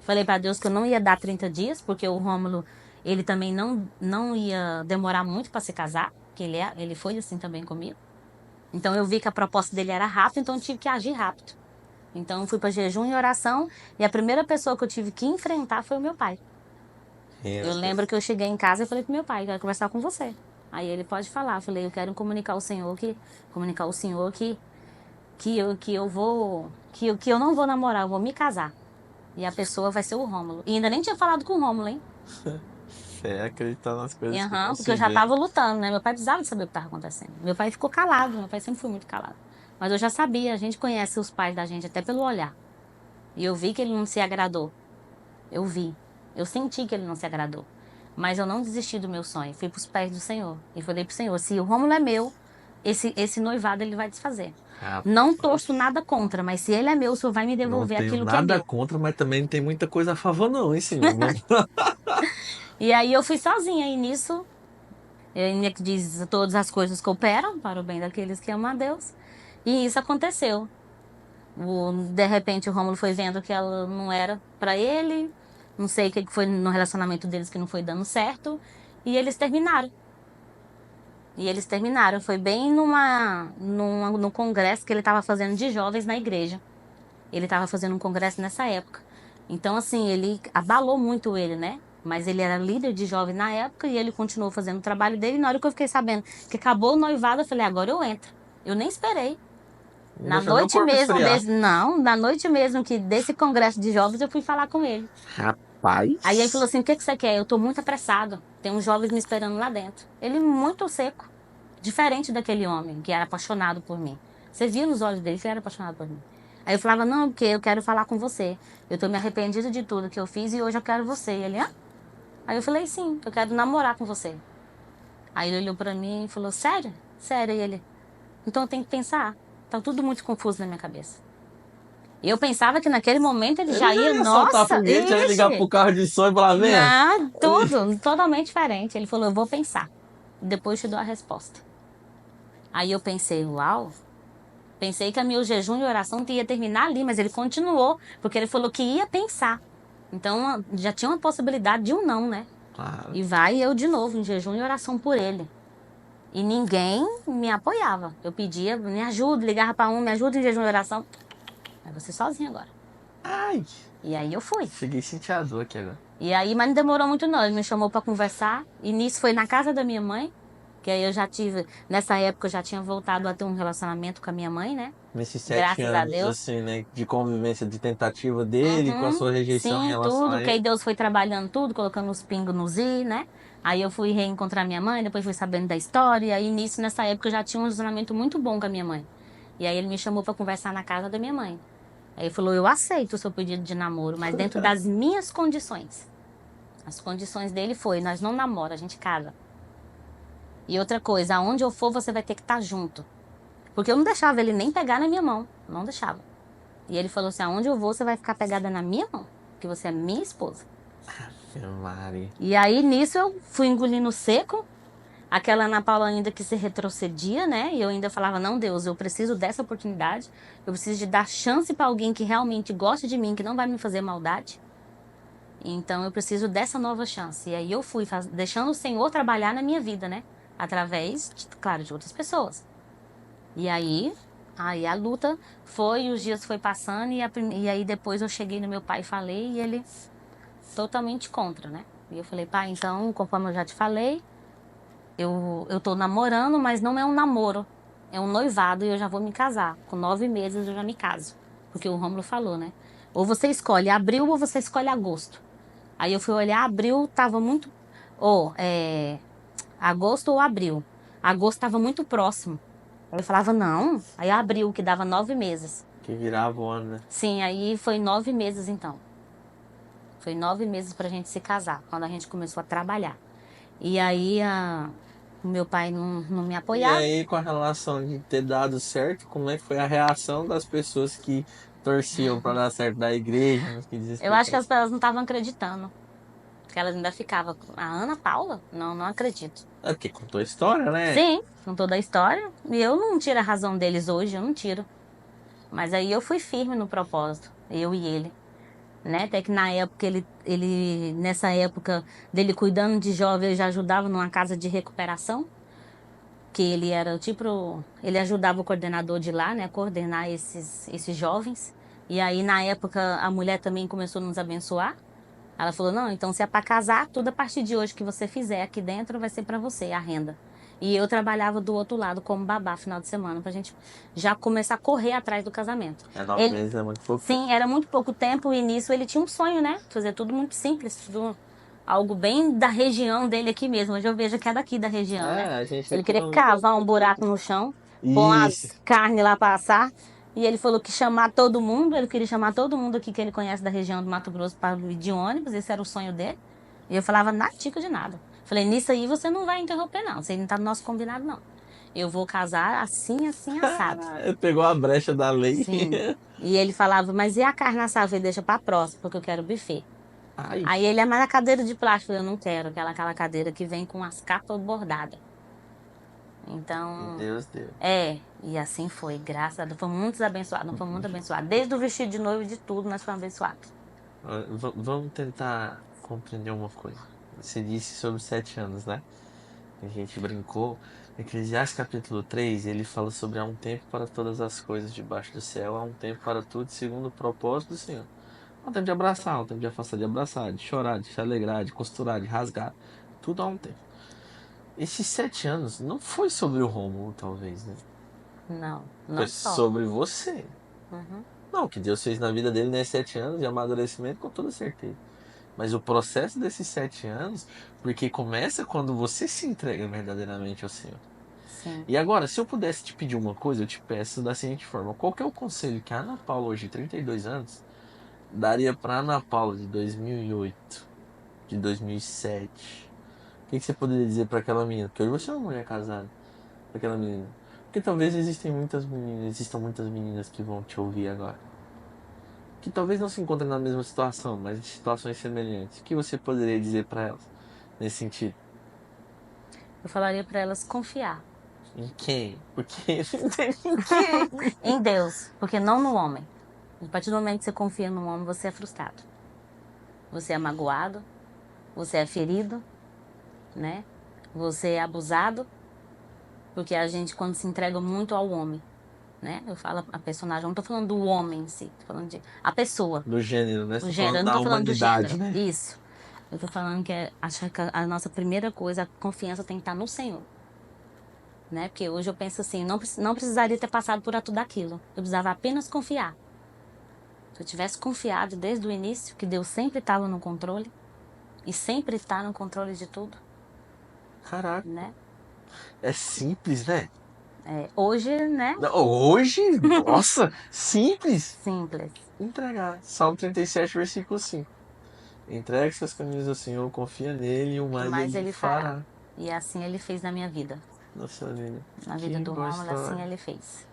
Falei para Deus que eu não ia dar 30 dias, porque o Rômulo, ele também não ia demorar muito para se casar, que ele foi assim também comigo. Então eu vi que a proposta dele era rápida, então eu tive que agir rápido. Então eu fui para jejum e oração e a primeira pessoa que eu tive que enfrentar foi o meu pai. Eu lembro que eu cheguei em casa e falei pro meu pai: quero conversar com você. Aí ele: pode falar. Eu falei: eu quero comunicar ao Senhor que eu não vou namorar, eu vou me casar. E a pessoa vai ser o Rômulo. E ainda nem tinha falado com o Rômulo, hein? É acreditar nas coisas que não Porque eu se já vê. tava lutando, né? Meu pai precisava de saber o que estava acontecendo. Meu pai ficou calado, meu pai sempre foi muito calado. Mas eu já sabia, a gente conhece os pais da gente até pelo olhar. E eu vi que ele não se agradou. Eu vi. Eu senti que ele não se agradou. Mas eu não desisti do meu sonho. Fui pros pés do Senhor. E falei pro Senhor: se o Rômulo é meu, esse noivado ele vai desfazer. Não torço Rapaz, nada contra, mas se ele é meu, o Senhor vai me não devolver tenho aquilo que é nada meu. contra, mas também não tem muita coisa a favor, não, hein, senhor? Vamos lá. E aí eu fui sozinha. E nisso, ele diz: todas as coisas cooperam para o bem daqueles que amam a Deus. E isso aconteceu. De repente o Rômulo foi vendo que ela não era pra ele. Não sei o que foi no relacionamento deles que não foi dando certo. E eles terminaram. Foi bem no congresso que ele estava fazendo de jovens na igreja. Ele estava fazendo um congresso nessa época. Então, assim, ele abalou muito ele, né? Mas ele era líder de jovem na época e ele continuou fazendo o trabalho dele. E na hora que eu fiquei sabendo que acabou o noivado, eu falei: agora eu entro. Eu nem esperei. Não Na deixou nem o noite corpo mesmo esfriar. não, na noite mesmo que desse congresso de jovens eu fui falar com ele. Aí ele falou Rapaz. assim: o que que você quer? Eu tô muito apressado. Tem uns jovens me esperando lá dentro. Ele muito seco. Diferente daquele homem que era apaixonado por mim. Você via nos olhos dele que ele era apaixonado por mim. Aí eu falava, não, porque eu quero falar com você. Eu tô me arrependida de tudo que eu fiz e hoje eu quero você. E ele, ah? Aí eu falei, sim, eu quero namorar com você. Aí ele olhou pra mim e falou, sério? Sério. E ele, então eu tenho que pensar. Tá tudo muito confuso na minha cabeça. E eu pensava que naquele momento ele Ele já já ia, ia soltar nossa, foguete, já ia ligar pro ixi, carro de som e falar, venha. não, tudo, totalmente diferente. Ele falou, eu vou pensar. Depois te dou a resposta. Aí eu pensei, uau. Pensei que a meu jejum e oração ia terminar ali, mas ele continuou, porque ele falou que ia pensar. Então já tinha uma possibilidade de um não, né? Claro. E vai eu de novo em jejum e oração por ele. E ninguém me apoiava. Eu pedia, me ajuda, ligava para um, me ajuda em jejum e oração. Mas você sozinha agora. Ai, E aí eu fui. cheguei a sentir a dor aqui agora. E aí, mas não demorou muito não. Ele me chamou para conversar. E nisso foi na casa da minha mãe. Que aí eu já tive, nessa época eu já tinha voltado a ter um relacionamento com a minha mãe, né? Nesses 7 Graças a anos, Deus. assim, né, de convivência, de tentativa dele com a Uhum, sua rejeição em sim, relação tudo. a Que aí ele. Deus foi trabalhando tudo, colocando os pingos nos i, né? Aí eu fui reencontrar minha mãe, depois fui sabendo da história. E aí nisso, nessa época, eu já tinha um relacionamento muito bom com a minha mãe. E aí ele me chamou para conversar na casa da minha mãe. Aí ele falou: eu aceito o seu pedido de namoro, mas dentro das minhas condições. As condições dele foi: nós não namora, a gente casa. E outra coisa, aonde eu for, você vai ter que estar junto. Porque eu não deixava ele nem pegar na minha mão. Não deixava. E ele falou assim: aonde eu vou, você vai ficar pegada na minha mão. Porque você é minha esposa. Mari. E aí, nisso, eu fui engolindo seco. Aquela Ana Paula ainda que se retrocedia, né? E eu ainda falava: não, Deus, eu preciso dessa oportunidade. Eu preciso de dar chance para alguém que realmente gosta de mim, que não vai me fazer maldade. Então, eu preciso dessa nova chance. E aí, eu fui deixando o Senhor trabalhar na minha vida, né? Através, claro, de outras pessoas. E aí a luta foi, os dias foi passando e aí depois eu cheguei no meu pai e falei e ele totalmente contra, né? E eu falei, pai, então, conforme eu já te falei, eu tô namorando, mas não é um namoro, é um noivado e eu já vou me casar. Com 9 meses eu já me caso, porque o Rômulo falou, né? Ou você escolhe abril ou você escolhe agosto. Aí eu fui olhar, abril tava muito, agosto ou abril. Agosto tava muito próximo. Aí eu falava, não. Aí abril, que dava 9 meses. Que virava o ano, né? Sim, aí foi 9 meses então. Foi 9 meses pra gente se casar, quando a gente começou a trabalhar. E aí o meu pai não me E apoiava. aí, com a relação de ter dado certo, como é que foi a reação das pessoas que torciam para dar certo da igreja, no que diz Eu respeito acho que a as isso? pessoas não estavam acreditando. Que elas ainda ficavam. A Ana Paula? Não, não acredito. É porque contou a história, né? Sim, com toda a história. E eu não tiro a razão deles hoje, eu não tiro. Mas aí eu fui firme no propósito, eu e ele. Né? Até que na época nessa época dele cuidando de jovem, eu já ajudava numa casa de recuperação, que ele era tipo, ele ajudava o coordenador de lá, né, coordenar esses jovens. E aí na época a mulher também começou a nos abençoar. Ela falou: "Não, então se é para casar, tudo a partir de hoje que você fizer aqui dentro vai ser para você, a renda". E eu trabalhava do outro lado como babá final de semana pra gente já começar a correr atrás do casamento. É 9 meses, Ele é muito pouco tempo. Sim, era muito pouco tempo e nisso ele tinha um sonho, né? Fazer tudo muito simples, tudo algo bem da região dele aqui mesmo. Hoje eu vejo que é daqui da região, né? É, a gente Ele aqui queria não. cavar um buraco no chão, pôr Isso. as carnes lá para assar. E ele falou que chamar todo mundo, ele queria chamar todo mundo aqui que ele conhece da região do Mato Grosso para ir de ônibus, esse era o sonho dele. E eu falava, natica de nada. Falei, nisso aí você não vai interromper, não. Você não tá no nosso combinado, não. Eu vou casar assim, assim, assado. Pegou a brecha da lei. Sim. E ele falava, mas e a carne assada? Eu falei, deixa pra próxima, porque eu quero buffet. Ai, Aí ele é mais a cadeira de plástico. Eu não quero aquela cadeira que vem com as capas bordadas. Então, Deus, Deus. e assim foi, graças a Deus. Fomos muito abençoados, não fomos muito abençoados. Desde o vestido de noivo e de tudo, nós fomos abençoados. Vamos tentar compreender uma coisa. Você disse sobre 7 anos, né? A gente brincou. Eclesiastes capítulo 3, ele fala sobre há um tempo para todas as coisas debaixo do céu, há um tempo para tudo segundo o propósito do Senhor. Há um tempo de abraçar, há um tempo de afastar, de abraçar, de chorar, de se alegrar, de costurar, de rasgar. Tudo há um tempo. Esses 7 anos não foi sobre o Rômulo, talvez, né? Não, Foi não só. sobre você. Uhum. Não, o que Deus fez na vida dele nesses 7 anos de amadurecimento, com toda certeza. Mas o processo desses 7 anos, porque começa quando você se entrega verdadeiramente ao Senhor. Sim. E agora, se eu pudesse te pedir uma coisa, eu te peço da seguinte forma: qual que é o conselho que a Ana Paula, hoje, 32 anos, daria pra Ana Paula de 2008, de 2007? O que que você poderia dizer pra aquela menina? Porque hoje você é uma mulher casada, pra aquela menina. Porque talvez existam muitas meninas que vão te ouvir agora. Que talvez não se encontrem na mesma situação, mas em situações semelhantes. O que você poderia dizer pra elas nesse sentido? Eu falaria para elas confiar Em quem? Porque não tem ninguém. em Deus, porque não no homem. A partir do momento que você confia no homem, você é frustrado. Você é magoado, você é ferido, né? Você é abusado, porque a gente quando se entrega muito ao homem, né? Eu falo a personagem, eu não tô falando do homem em si, tô falando de a pessoa, Do gênero, né? Você o tá gênero, falando eu não da tô falando do humanidade, gênero. né? Isso. Eu tô falando que acho que a nossa primeira coisa, a confiança tem que estar no Senhor, né? Porque hoje eu penso assim, não precisaria ter passado por tudo aquilo. Eu precisava apenas confiar. Se eu tivesse confiado desde o início que Deus sempre estava no controle e sempre está no controle de tudo, Caraca, né? é simples, né? Hoje, né? Hoje, nossa, simples. Simples. Entregar. Salmo 37, versículo 5. Entregue seus caminhos ao Senhor, confia nele e o Que mais mais ele ele fará. fará E assim ele fez na minha vida. na sua vida. Na vida Que do boa Rômulo, assim história. ele fez.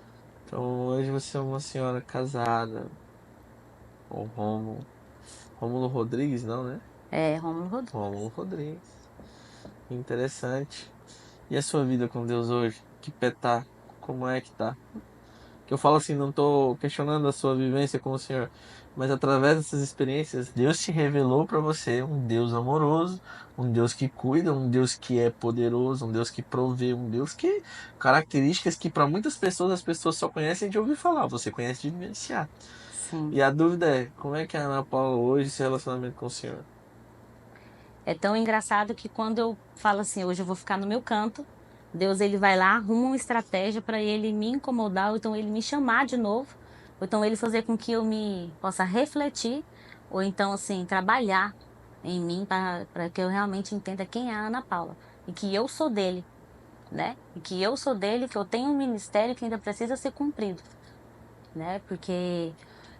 Então hoje você é uma senhora casada com Rômulo. Rômulo Rodrigues, não, né? É, Rômulo Rodrigues. Rômulo Rodrigues. Interessante. E a sua vida com Deus hoje? Que pé tá? Como é que tá? Que eu falo assim, não tô questionando a sua vivência com o Senhor, mas através dessas experiências, Deus te revelou para você um Deus amoroso, um Deus que cuida, um Deus que é poderoso, um Deus que provê, um Deus que características que para muitas pessoas as pessoas só conhecem de ouvir falar, você conhece de vivenciar. Sim. E a dúvida é, como é que é a Ana Paula hoje se relacionamento com o Senhor? É tão engraçado que quando eu falo assim, hoje eu vou ficar no meu canto, Deus ele vai lá, arruma uma estratégia para ele me incomodar, ou então ele me chamar de novo, ou então ele fazer com que eu me possa refletir, ou então assim, trabalhar em mim para que eu realmente entenda quem é a Ana Paula e que eu sou dele, né? E que eu sou dele, que eu tenho um ministério que ainda precisa ser cumprido, né? Porque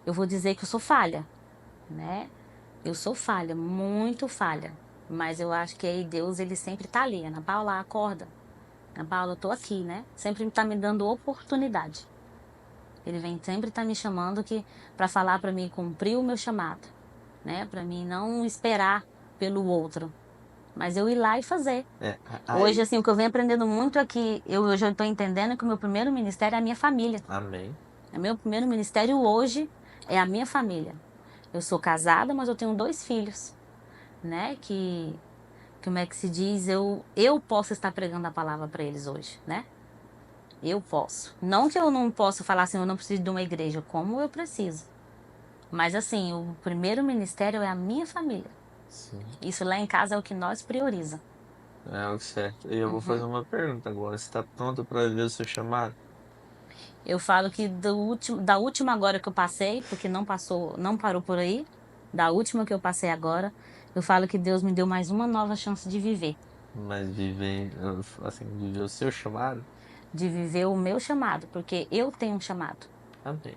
eu vou dizer que eu sou falha, né? Eu sou falha, muito falha. Mas eu acho que aí Deus, ele sempre tá ali. Ana Paula, acorda. Ana Paula, eu tô aqui, né? Sempre tá me dando oportunidade. Ele vem sempre tá me chamando que para falar para mim cumprir o meu chamado, né? Para mim não esperar pelo outro, mas eu ir lá e fazer. É, Hoje, aí, assim, o que eu venho aprendendo muito é que eu hoje eu tô entendendo que o meu primeiro ministério é a minha família. amém. O meu primeiro ministério hoje é a minha família. Eu sou casada, mas eu tenho 2 filhos, né? Como é que se diz? Eu posso estar pregando a palavra para eles hoje, né? Eu posso. Não que eu não possa falar assim, eu não preciso de uma igreja, como eu preciso. Mas assim, o primeiro ministério é a minha família. Sim, Isso lá em casa é o que nós prioriza. é o certo. E eu vou fazer Uhum. uma pergunta agora. Você está pronto para ver o seu chamado? Eu falo que da última agora que eu passei, porque não passou, não parou por aí, da última que eu passei agora, eu falo que Deus me deu mais uma nova chance de viver, Mas viver, assim, viver o seu chamado? de viver o meu chamado, porque eu tenho um chamado. Amém.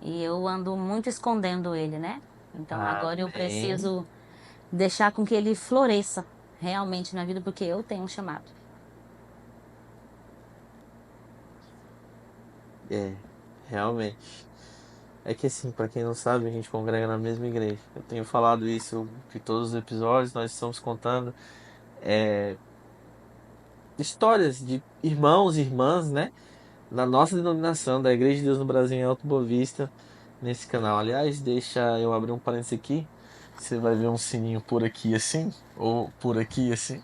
E eu ando muito escondendo ele, né? Então agora eu Amém. preciso deixar com que ele floresça realmente na vida, porque eu tenho um chamado. É, realmente. É que assim, pra quem não sabe, a gente congrega na mesma igreja. Eu tenho falado isso de todos os episódios, nós estamos contando é, histórias de irmãos e irmãs, né? Na nossa denominação, da Igreja de Deus no Brasil em Alto Boa Vista, nesse canal. Aliás, deixa eu abrir um parênteses aqui. Você vai ver um sininho por aqui assim, ou por aqui assim.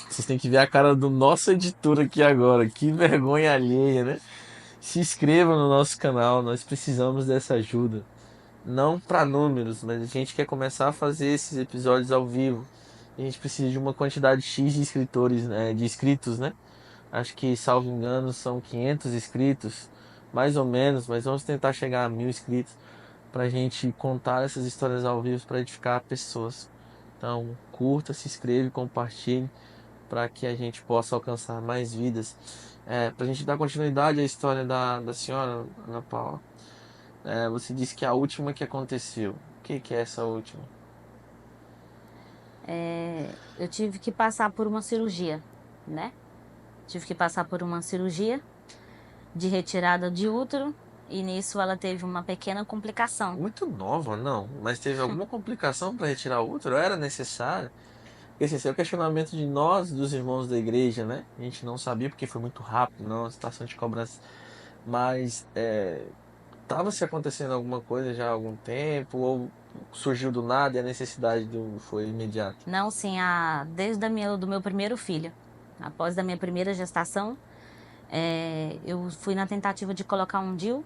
Vocês têm que ver a cara do nosso editor aqui agora. Que vergonha alheia, né? Se inscreva no nosso canal, nós precisamos dessa ajuda. Não para números, mas a gente quer começar a fazer esses episódios ao vivo. A gente precisa de uma quantidade X de escritores, né, de inscritos, né? Acho que, salvo engano, são 500 inscritos, mais ou menos, mas vamos tentar chegar a 1000 inscritos para a gente contar essas histórias ao vivo para edificar pessoas. Então, curta, se inscreve, compartilhe, para que a gente possa alcançar mais vidas. Para a gente dar continuidade à história da senhora, Ana Paula, você disse que a última que aconteceu. O que é essa última? Eu tive que passar por uma cirurgia, né? Tive que passar por uma cirurgia de retirada de útero e nisso ela teve uma pequena complicação. Muito nova, não, mas teve alguma complicação para retirar o útero? Era necessário? Porque assim, esse é o questionamento de nós, dos irmãos da igreja, né? A gente não sabia porque foi muito rápido, não, a situação de cobrança. Mas estava se acontecendo alguma coisa já há algum tempo, ou surgiu do nada e a necessidade foi imediata? Não, sim, do meu primeiro filho. Após da minha primeira gestação, eu fui na tentativa de colocar um DIU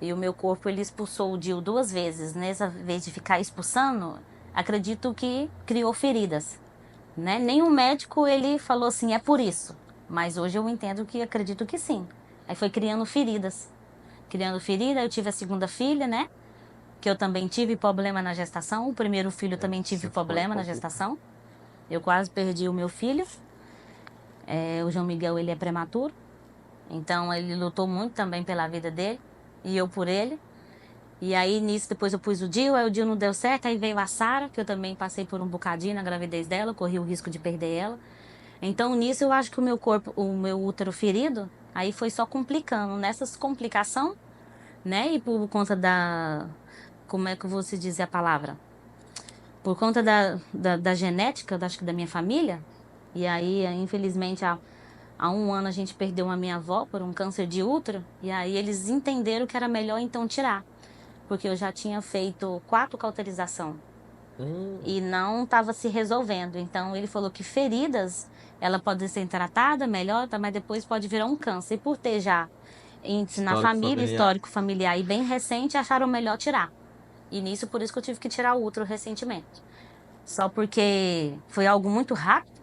e o meu corpo ele expulsou o DIU 2 vezes. Nessa vez de ficar expulsando, acredito que criou feridas, né? Nenhum médico ele falou assim, é por isso. Mas hoje eu entendo que acredito que sim. Aí foi criando feridas. Criando ferida, eu tive a segunda filha, né? Que eu também tive problema na gestação. O primeiro filho também tive Isso foi problema na complicado. gestação. Eu quase perdi o meu filho. O João Miguel, ele é prematuro. Então, ele lutou muito também pela vida dele. E eu por ele. E aí, nisso, depois eu pus o DIU. Aí o DIU não deu certo. Aí veio a Sara, que eu também passei por um bocadinho na gravidez dela. Corri o risco de perder ela. Então, nisso, eu acho que o meu corpo, o meu útero ferido, aí foi só complicando. Nessas complicações, né? E por conta como é que eu vou se dizer a palavra? Por conta da genética, acho que da minha família. E aí, infelizmente, há um ano a gente perdeu a minha avó por um câncer de útero. E aí eles entenderam que era melhor então tirar. Porque eu já tinha feito 4 cauterizações Hum, e não estava se resolvendo. Então ele falou que feridas, ela pode ser tratada melhor, tá? Mas depois pode virar um câncer. E por ter já índice na histórico família, familiar. histórico familiar e bem recente, acharam melhor tirar. E nisso, por isso que eu tive que tirar o útero recentemente. Só porque foi algo muito rápido.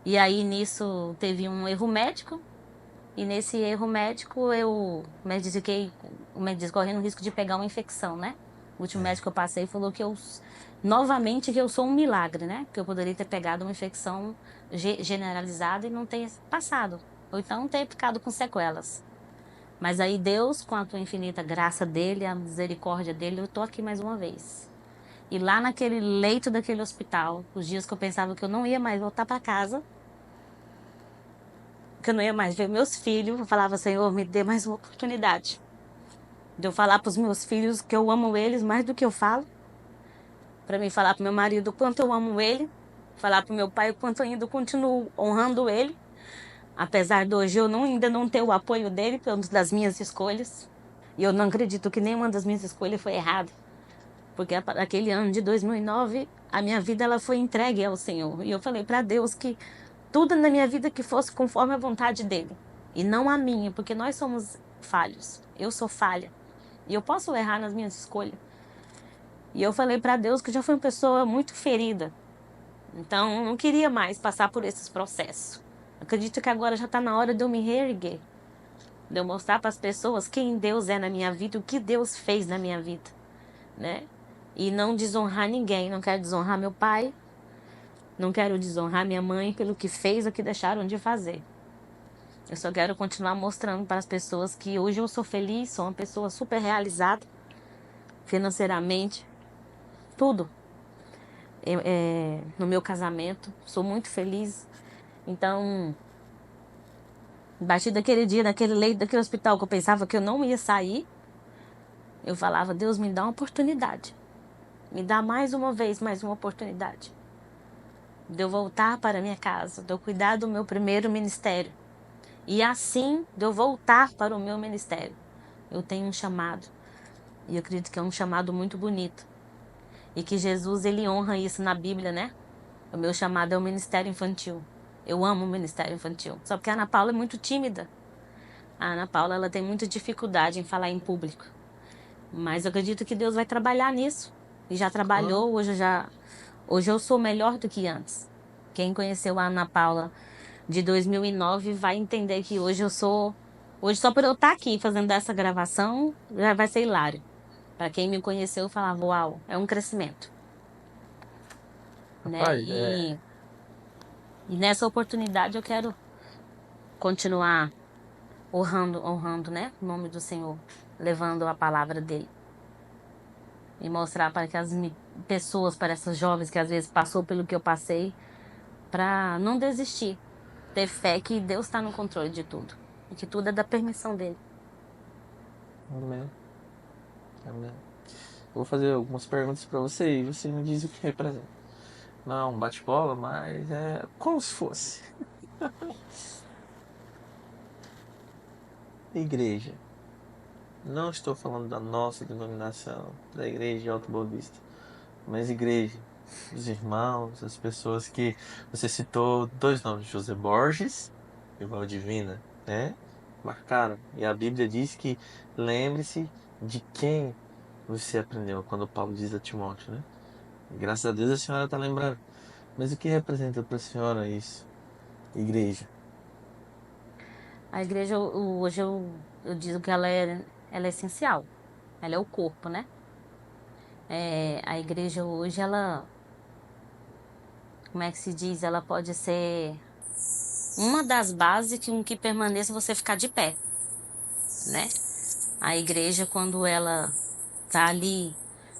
E aí nisso teve um erro médico. E nesse erro médico o médico disse, correndo o risco de pegar uma infecção, né? O último médico que eu passei falou que novamente, que eu sou um milagre, né? Que eu poderia ter pegado uma infecção generalizada e não ter passado. Ou então ter ficado com sequelas. Mas aí Deus, com a tua infinita graça dele, a misericórdia dele, eu tô aqui mais uma vez. E lá naquele leito daquele hospital, os dias que eu pensava que eu não ia mais voltar para casa, que eu não ia mais ver meus filhos, eu falava, Senhor, me dê mais uma oportunidade de eu falar para os meus filhos que eu amo eles mais do que eu falo, para mim falar para meu marido o quanto eu amo ele, falar para o meu pai o quanto eu ainda continuo honrando ele, apesar de hoje eu ainda não ter o apoio dele pelas das minhas escolhas. E eu não acredito que nenhuma das minhas escolhas foi errada, porque aquele ano de 2009, a minha vida ela foi entregue ao Senhor. E eu falei para Deus que tudo na minha vida que fosse conforme a vontade dele e não a minha, porque nós somos falhos. Eu sou falha e eu posso errar nas minhas escolhas. E eu falei para Deus que eu já fui uma pessoa muito ferida. Então, eu não queria mais passar por esses processos. Acredito que agora já está na hora de eu me reerguer, de eu mostrar para as pessoas quem Deus é na minha vida, o que Deus fez na minha vida, né? E não desonrar ninguém, não quero desonrar meu pai, não quero desonrar minha mãe pelo que fez ou que deixaram de fazer. Eu só quero continuar mostrando para as pessoas que hoje eu sou feliz, sou uma pessoa super realizada financeiramente, tudo. No meu casamento, sou muito feliz. Então, a partir daquele dia, daquele leito, daquele hospital que eu pensava que eu não ia sair, eu falava, Deus, me dá uma oportunidade. Me dá mais uma vez, mais uma oportunidade. De eu voltar para a minha casa, de eu cuidar do meu primeiro ministério. E assim, de eu voltar para o meu ministério. Eu tenho um chamado. E eu acredito que é um chamado muito bonito. E que Jesus, ele honra isso na Bíblia, né? O meu chamado é o ministério infantil. Eu amo o ministério infantil. Só porque a Ana Paula é muito tímida. A Ana Paula, ela tem muita dificuldade em falar em público. Mas eu acredito que Deus vai trabalhar nisso. E já Claro. trabalhou, hoje eu sou melhor do que antes. Quem conheceu a Ana Paula de 2009 vai entender que hoje só por eu estar aqui fazendo essa gravação, já vai ser hilário. Para quem me conheceu, falava, uau, é um crescimento, né? Rapaz, E E nessa oportunidade eu quero continuar honrando, né, o nome do Senhor, levando a palavra dele. E mostrar para que as pessoas, para essas jovens que às vezes passou pelo que eu passei, para não desistir. Ter fé que Deus está no controle de tudo. E que tudo é da permissão dele. Amém. Amém. Vou fazer algumas perguntas pra você e você me diz o que representa. Não é um bate-bola, mas é como se fosse. Igreja. Não estou falando da nossa denominação, da igreja de Alto Boa Vista, mas igreja, os irmãos, as pessoas que você citou dois nomes, José Borges e Valdivina, né? Marcaram. E a Bíblia diz que lembre-se de quem você aprendeu, quando Paulo diz a Timóteo, né? E graças a Deus a senhora está lembrando. Mas o que representa para a senhora isso? Igreja. A igreja, hoje eu digo que ela é essencial. Ela é o corpo, né? A igreja hoje, ela, como é que se diz? Ela pode ser uma das bases que permaneça você ficar de pé, né? A igreja, quando ela tá ali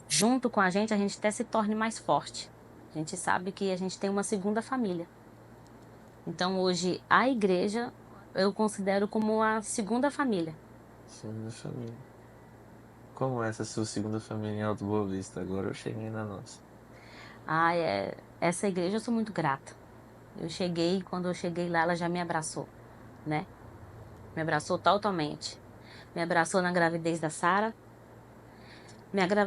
junto com a gente até se torne mais forte. A gente sabe que a gente tem uma segunda família. Então hoje a igreja eu considero como a segunda família. Segunda família. Como é essa sua segunda família em Alto Boa Vista? Agora eu cheguei na nossa. Essa igreja eu sou muito grata. Quando eu cheguei lá, ela já me abraçou, né? Me abraçou totalmente. Me abraçou na gravidez da Sara,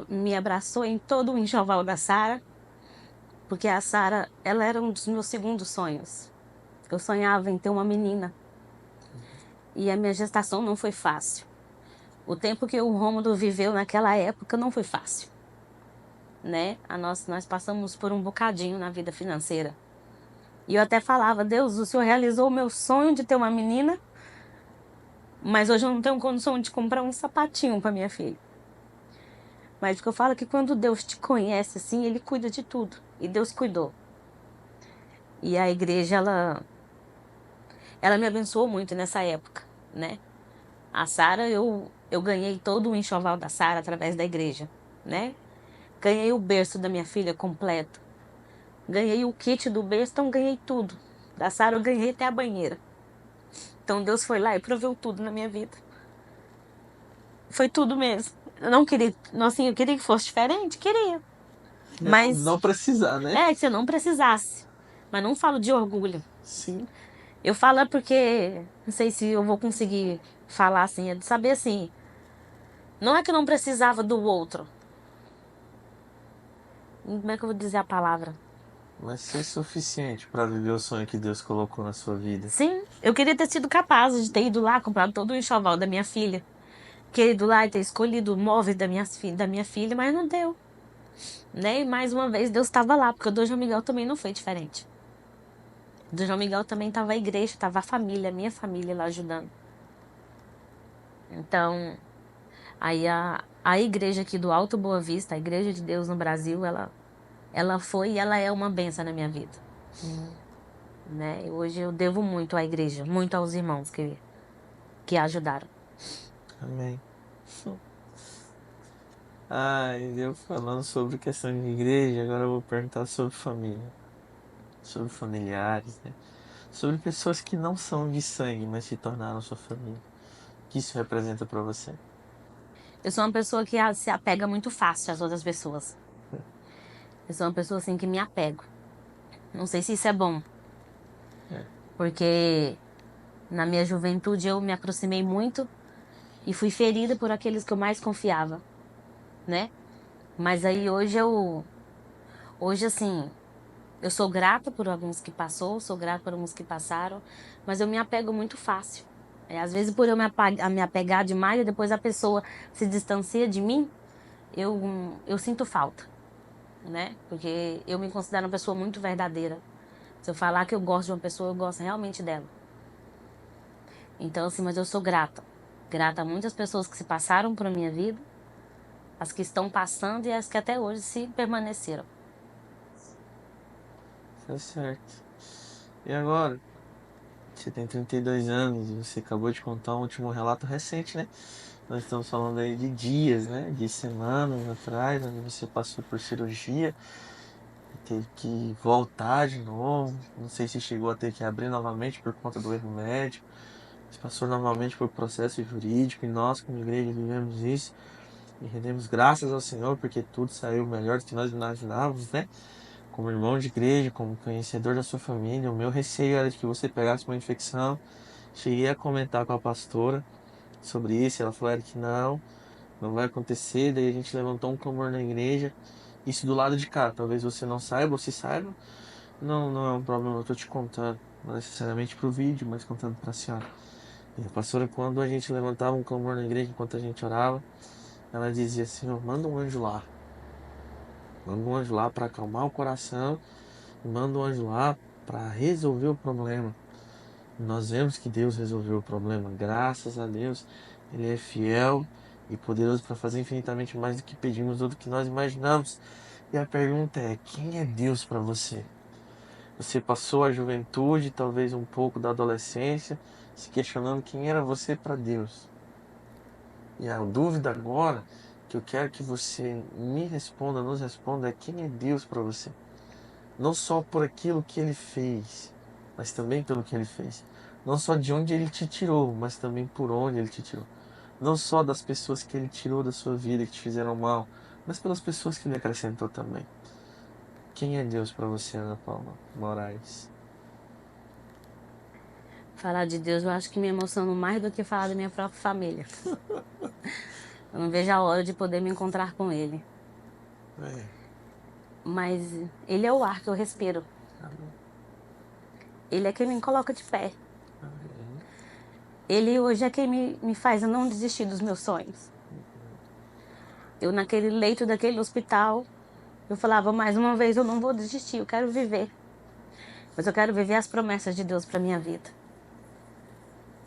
me abraçou em todo o enxoval da Sara, porque a Sara, ela era um dos meus segundos sonhos. Eu sonhava em ter uma menina. E a minha gestação não foi fácil. O tempo que o Rômulo viveu naquela época não foi fácil, né? Nós passamos por um bocadinho na vida financeira. E eu até falava, Deus, o Senhor realizou o meu sonho de ter uma menina, mas hoje eu não tenho condição de comprar um sapatinho para minha filha. Mas o que eu falo é que quando Deus te conhece assim, Ele cuida de tudo. E Deus cuidou. E a igreja, ela me abençoou muito nessa época, né? A Sara, eu ganhei todo o enxoval da Sara através da igreja, né? Ganhei o berço da minha filha completo. Ganhei o kit do berço, então ganhei tudo. Da Sara eu ganhei até a banheira. Então Deus foi lá e proveu tudo na minha vida. Foi tudo mesmo. Eu não queria, assim, eu queria que fosse diferente, queria. Mas Não precisar, né? é que se eu não precisasse. Mas não falo de orgulho. Sim. Eu falo é porque não sei se eu vou conseguir falar assim, é de saber assim. Não é que eu não precisava do outro. Como é que eu vou dizer a palavra? Mas ser suficiente para viver o sonho que Deus colocou na sua vida. Sim, eu queria ter sido capaz de ter ido lá, comprado todo o enxoval da minha filha. Queria ido lá e ter escolhido o móvel da minha filha, mas não deu. Né? E mais uma vez Deus estava lá, porque o do João Miguel também não foi diferente. Do João Miguel também estava a igreja, estava a família, a minha família lá ajudando. Então, aí a igreja aqui do Alto Boa Vista, a Igreja de Deus no Brasil, ela foi e ela é uma bênção na minha vida. Né? Hoje eu devo muito à igreja, muito aos irmãos que a ajudaram. Amém. Ai, eu falando sobre questão de igreja, agora eu vou perguntar sobre família. Sobre familiares, né? Sobre pessoas que não são de sangue, mas se tornaram sua família. O que isso representa para você? Eu sou uma pessoa que se apega muito fácil às outras pessoas. Eu sou uma pessoa assim que me apego. Não sei se isso é bom, É. porque na minha juventude eu me aproximei muito e fui ferida por aqueles que eu mais confiava, né? Mas aí hoje assim, eu sou grata por alguns que passou, sou grata por alguns que passaram, mas eu me apego muito fácil. Às vezes por eu me apegar demais e depois a pessoa se distancia de mim, eu sinto falta, né? Porque eu me considero uma pessoa muito verdadeira. Se eu falar que eu gosto de uma pessoa, eu gosto realmente dela. Então, assim, mas eu sou grata. Grata a muitas pessoas que se passaram por minha vida, as que estão passando e as que até hoje se permaneceram. Tá certo. E agora? Você tem 32 anos e você acabou de contar um último relato recente, né? Nós estamos falando aí de dias, né? De semanas atrás, onde você passou por cirurgia e teve que voltar de novo. Não sei se chegou a ter que abrir novamente por conta do erro médico. Você passou novamente por processo jurídico e nós, como igreja, vivemos isso e rendemos graças ao Senhor porque tudo saiu melhor do que nós imaginávamos, né? Como irmão de igreja, como conhecedor da sua família, o meu receio era de que você pegasse uma infecção. Cheguei a comentar com a pastora sobre isso, ela falou que não vai acontecer. Daí a gente levantou um clamor na igreja, isso do lado de cá. Talvez você não saiba, ou se saiba, não é um problema, eu tô te contando, não necessariamente pro vídeo, mas contando pra senhora. E a pastora, quando a gente levantava um clamor na igreja, enquanto a gente orava, ela dizia: Senhor, manda um anjo lá. Manda um anjo lá para acalmar o coração e manda um anjo lá para resolver o problema. Nós vemos que Deus resolveu o problema, graças a Deus. Ele é fiel e poderoso para fazer infinitamente mais do que pedimos ou do que nós imaginamos. E a pergunta é: quem é Deus para você? Você passou a juventude, talvez um pouco da adolescência, se questionando quem era você para Deus. E a dúvida agora que eu quero que você me responda, nos responda, é: quem é Deus para você? Não só por aquilo que ele fez, mas também pelo que ele fez. Não só de onde ele te tirou, mas também por onde ele te tirou. Não só das pessoas que ele tirou da sua vida, que te fizeram mal, mas pelas pessoas que ele acrescentou também. Quem é Deus para você, Ana Paula Moraes? Falar de Deus, eu acho que me emociono mais do que falar da minha própria família. Eu não vejo a hora de poder me encontrar com Ele. É, Mas Ele é o ar que eu respiro. amém, Ele é quem me coloca de pé. amém. Ele hoje é quem me faz eu não desistir dos meus sonhos. Eu, naquele leito daquele hospital, eu falava mais uma vez: eu não vou desistir, eu quero viver. Mas eu quero viver as promessas de Deus para minha vida.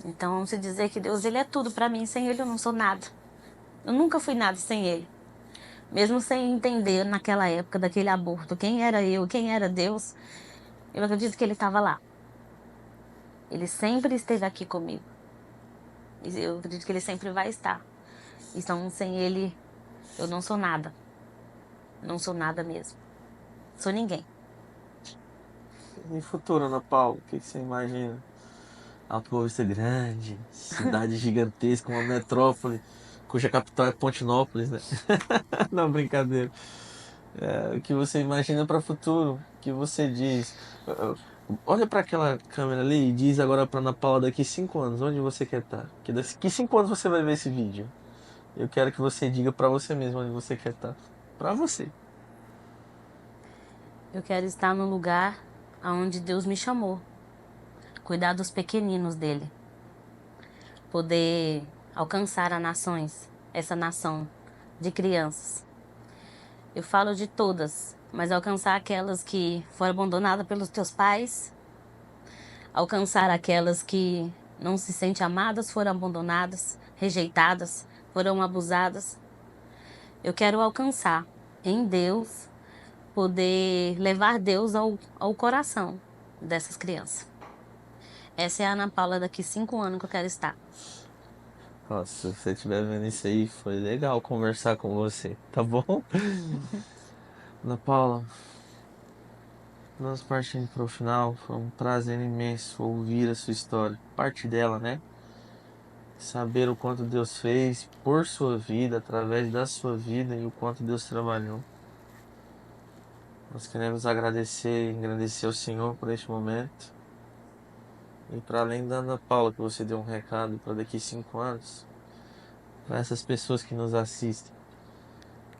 Então, se dizer que Deus ele é tudo para mim, sem Ele eu não sou nada. Eu nunca fui nada sem Ele. Mesmo sem entender naquela época daquele aborto quem era eu, quem era Deus, eu acredito que Ele estava lá. Ele sempre esteve aqui comigo. E eu acredito que Ele sempre vai estar. Então, sem Ele, eu não sou nada. Não sou nada mesmo. Sou ninguém. E futuro, Ana Paula, o que você imagina? Alto Boa Vista Grande, cidade gigantesca, uma metrópole, cuja capital é Pontinópolis, né? Não, brincadeira. O que você imagina para o futuro? O que você diz? Olha para aquela câmera ali e diz agora para Ana Paula daqui 5 anos, onde você quer estar? Que daqui 5 anos você vai ver esse vídeo. Eu quero que você diga para você mesmo onde você quer estar. Para você. Eu quero estar no lugar aonde Deus me chamou. Cuidar dos pequeninos dele. Poder alcançar as nações. Essa nação de crianças. Eu falo de todas, mas alcançar aquelas que foram abandonadas pelos teus pais, alcançar aquelas que não se sentem amadas, foram abandonadas, rejeitadas, foram abusadas. Eu quero alcançar em Deus, poder levar Deus ao coração dessas crianças. Essa é a Ana Paula daqui 5 anos que eu quero estar. Nossa, se você estiver vendo isso aí, foi legal conversar com você, tá bom? Ana Paula, nós partindo para o final, foi um prazer imenso ouvir a sua história, parte dela, né? Saber o quanto Deus fez por sua vida, através da sua vida e o quanto Deus trabalhou. Nós queremos agradecer e agradecer ao Senhor por este momento. E para além da Ana Paula, que você deu um recado para daqui 5 anos, para essas pessoas que nos assistem,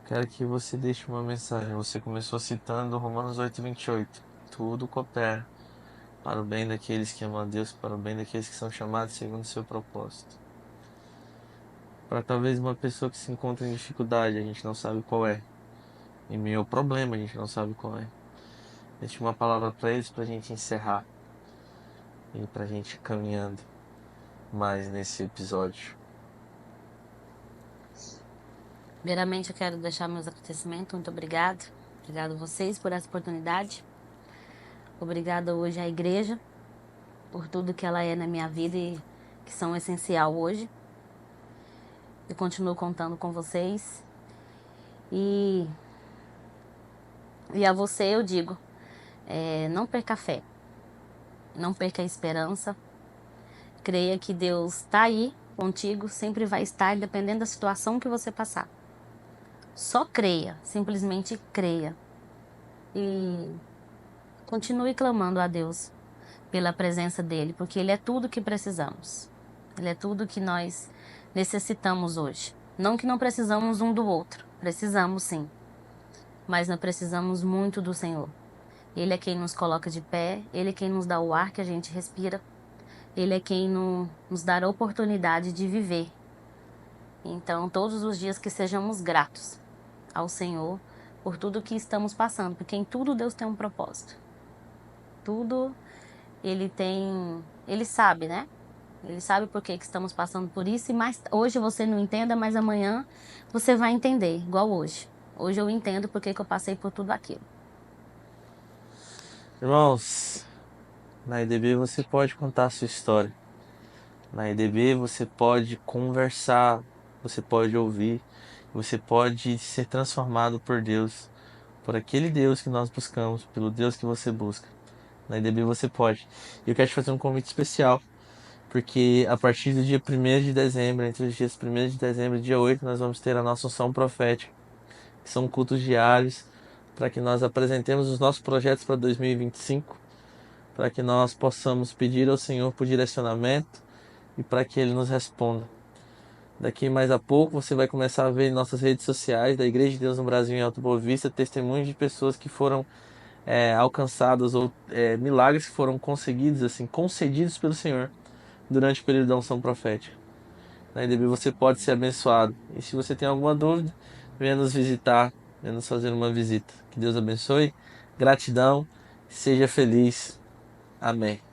quero que você deixe uma mensagem. Você começou citando Romanos 8:28. Tudo coopera para o bem daqueles que amam a Deus, para o bem daqueles que são chamados segundo o seu propósito. Para talvez uma pessoa que se encontra em dificuldade, a gente não sabe qual é. Em meio ao problema, a gente não sabe qual é. Deixe uma palavra para eles para a gente encerrar e para a gente ir caminhando mais nesse episódio. Primeiramente, eu quero deixar meus agradecimentos. Muito obrigado. Obrigado a vocês por essa oportunidade. Obrigada hoje à igreja por tudo que ela é na minha vida e que são essencial hoje. Eu continuo contando com vocês. E a você eu digo, não perca a fé, não perca a esperança. Creia que Deus está aí contigo, sempre vai estar, dependendo da situação que você passar. Só creia, simplesmente creia. E continue clamando a Deus pela presença dEle, porque Ele é tudo que precisamos. Ele é tudo que nós necessitamos hoje. Não que não precisamos um do outro, precisamos sim, mas nós precisamos muito do Senhor. Ele é quem nos coloca de pé, Ele é quem nos dá o ar que a gente respira, Ele é quem nos dá a oportunidade de viver. Então, todos os dias que sejamos gratos ao Senhor por tudo que estamos passando, porque em tudo Deus tem um propósito. Tudo Ele sabe, né? Ele sabe por que estamos passando por isso, e hoje você não entenda, mas amanhã você vai entender, igual hoje. Hoje eu entendo por que eu passei por tudo aquilo. Irmãos, na IDB você pode contar a sua história. Na IDB você pode conversar, você pode ouvir, você pode ser transformado por Deus, por aquele Deus que nós buscamos, pelo Deus que você busca. Na IDB você pode. E eu quero te fazer um convite especial, porque a partir do dia 1º de dezembro, entre os dias 1º de dezembro e dia 8, nós vamos ter a nossa unção profética, que são cultos diários, para que nós apresentemos os nossos projetos para 2025, para que nós possamos pedir ao Senhor por direcionamento e para que Ele nos responda. Daqui mais a pouco você vai começar a ver em nossas redes sociais da Igreja de Deus no Brasil em Alto Boa Vista testemunhos de pessoas que foram alcançadas ou milagres que foram conseguidos, assim, concedidos pelo Senhor durante o período da unção profética. Na IDB você pode ser abençoado. E se você tem alguma dúvida, venha nos visitar, venha nos fazer uma visita. Que Deus abençoe. Gratidão. Seja feliz. Amém.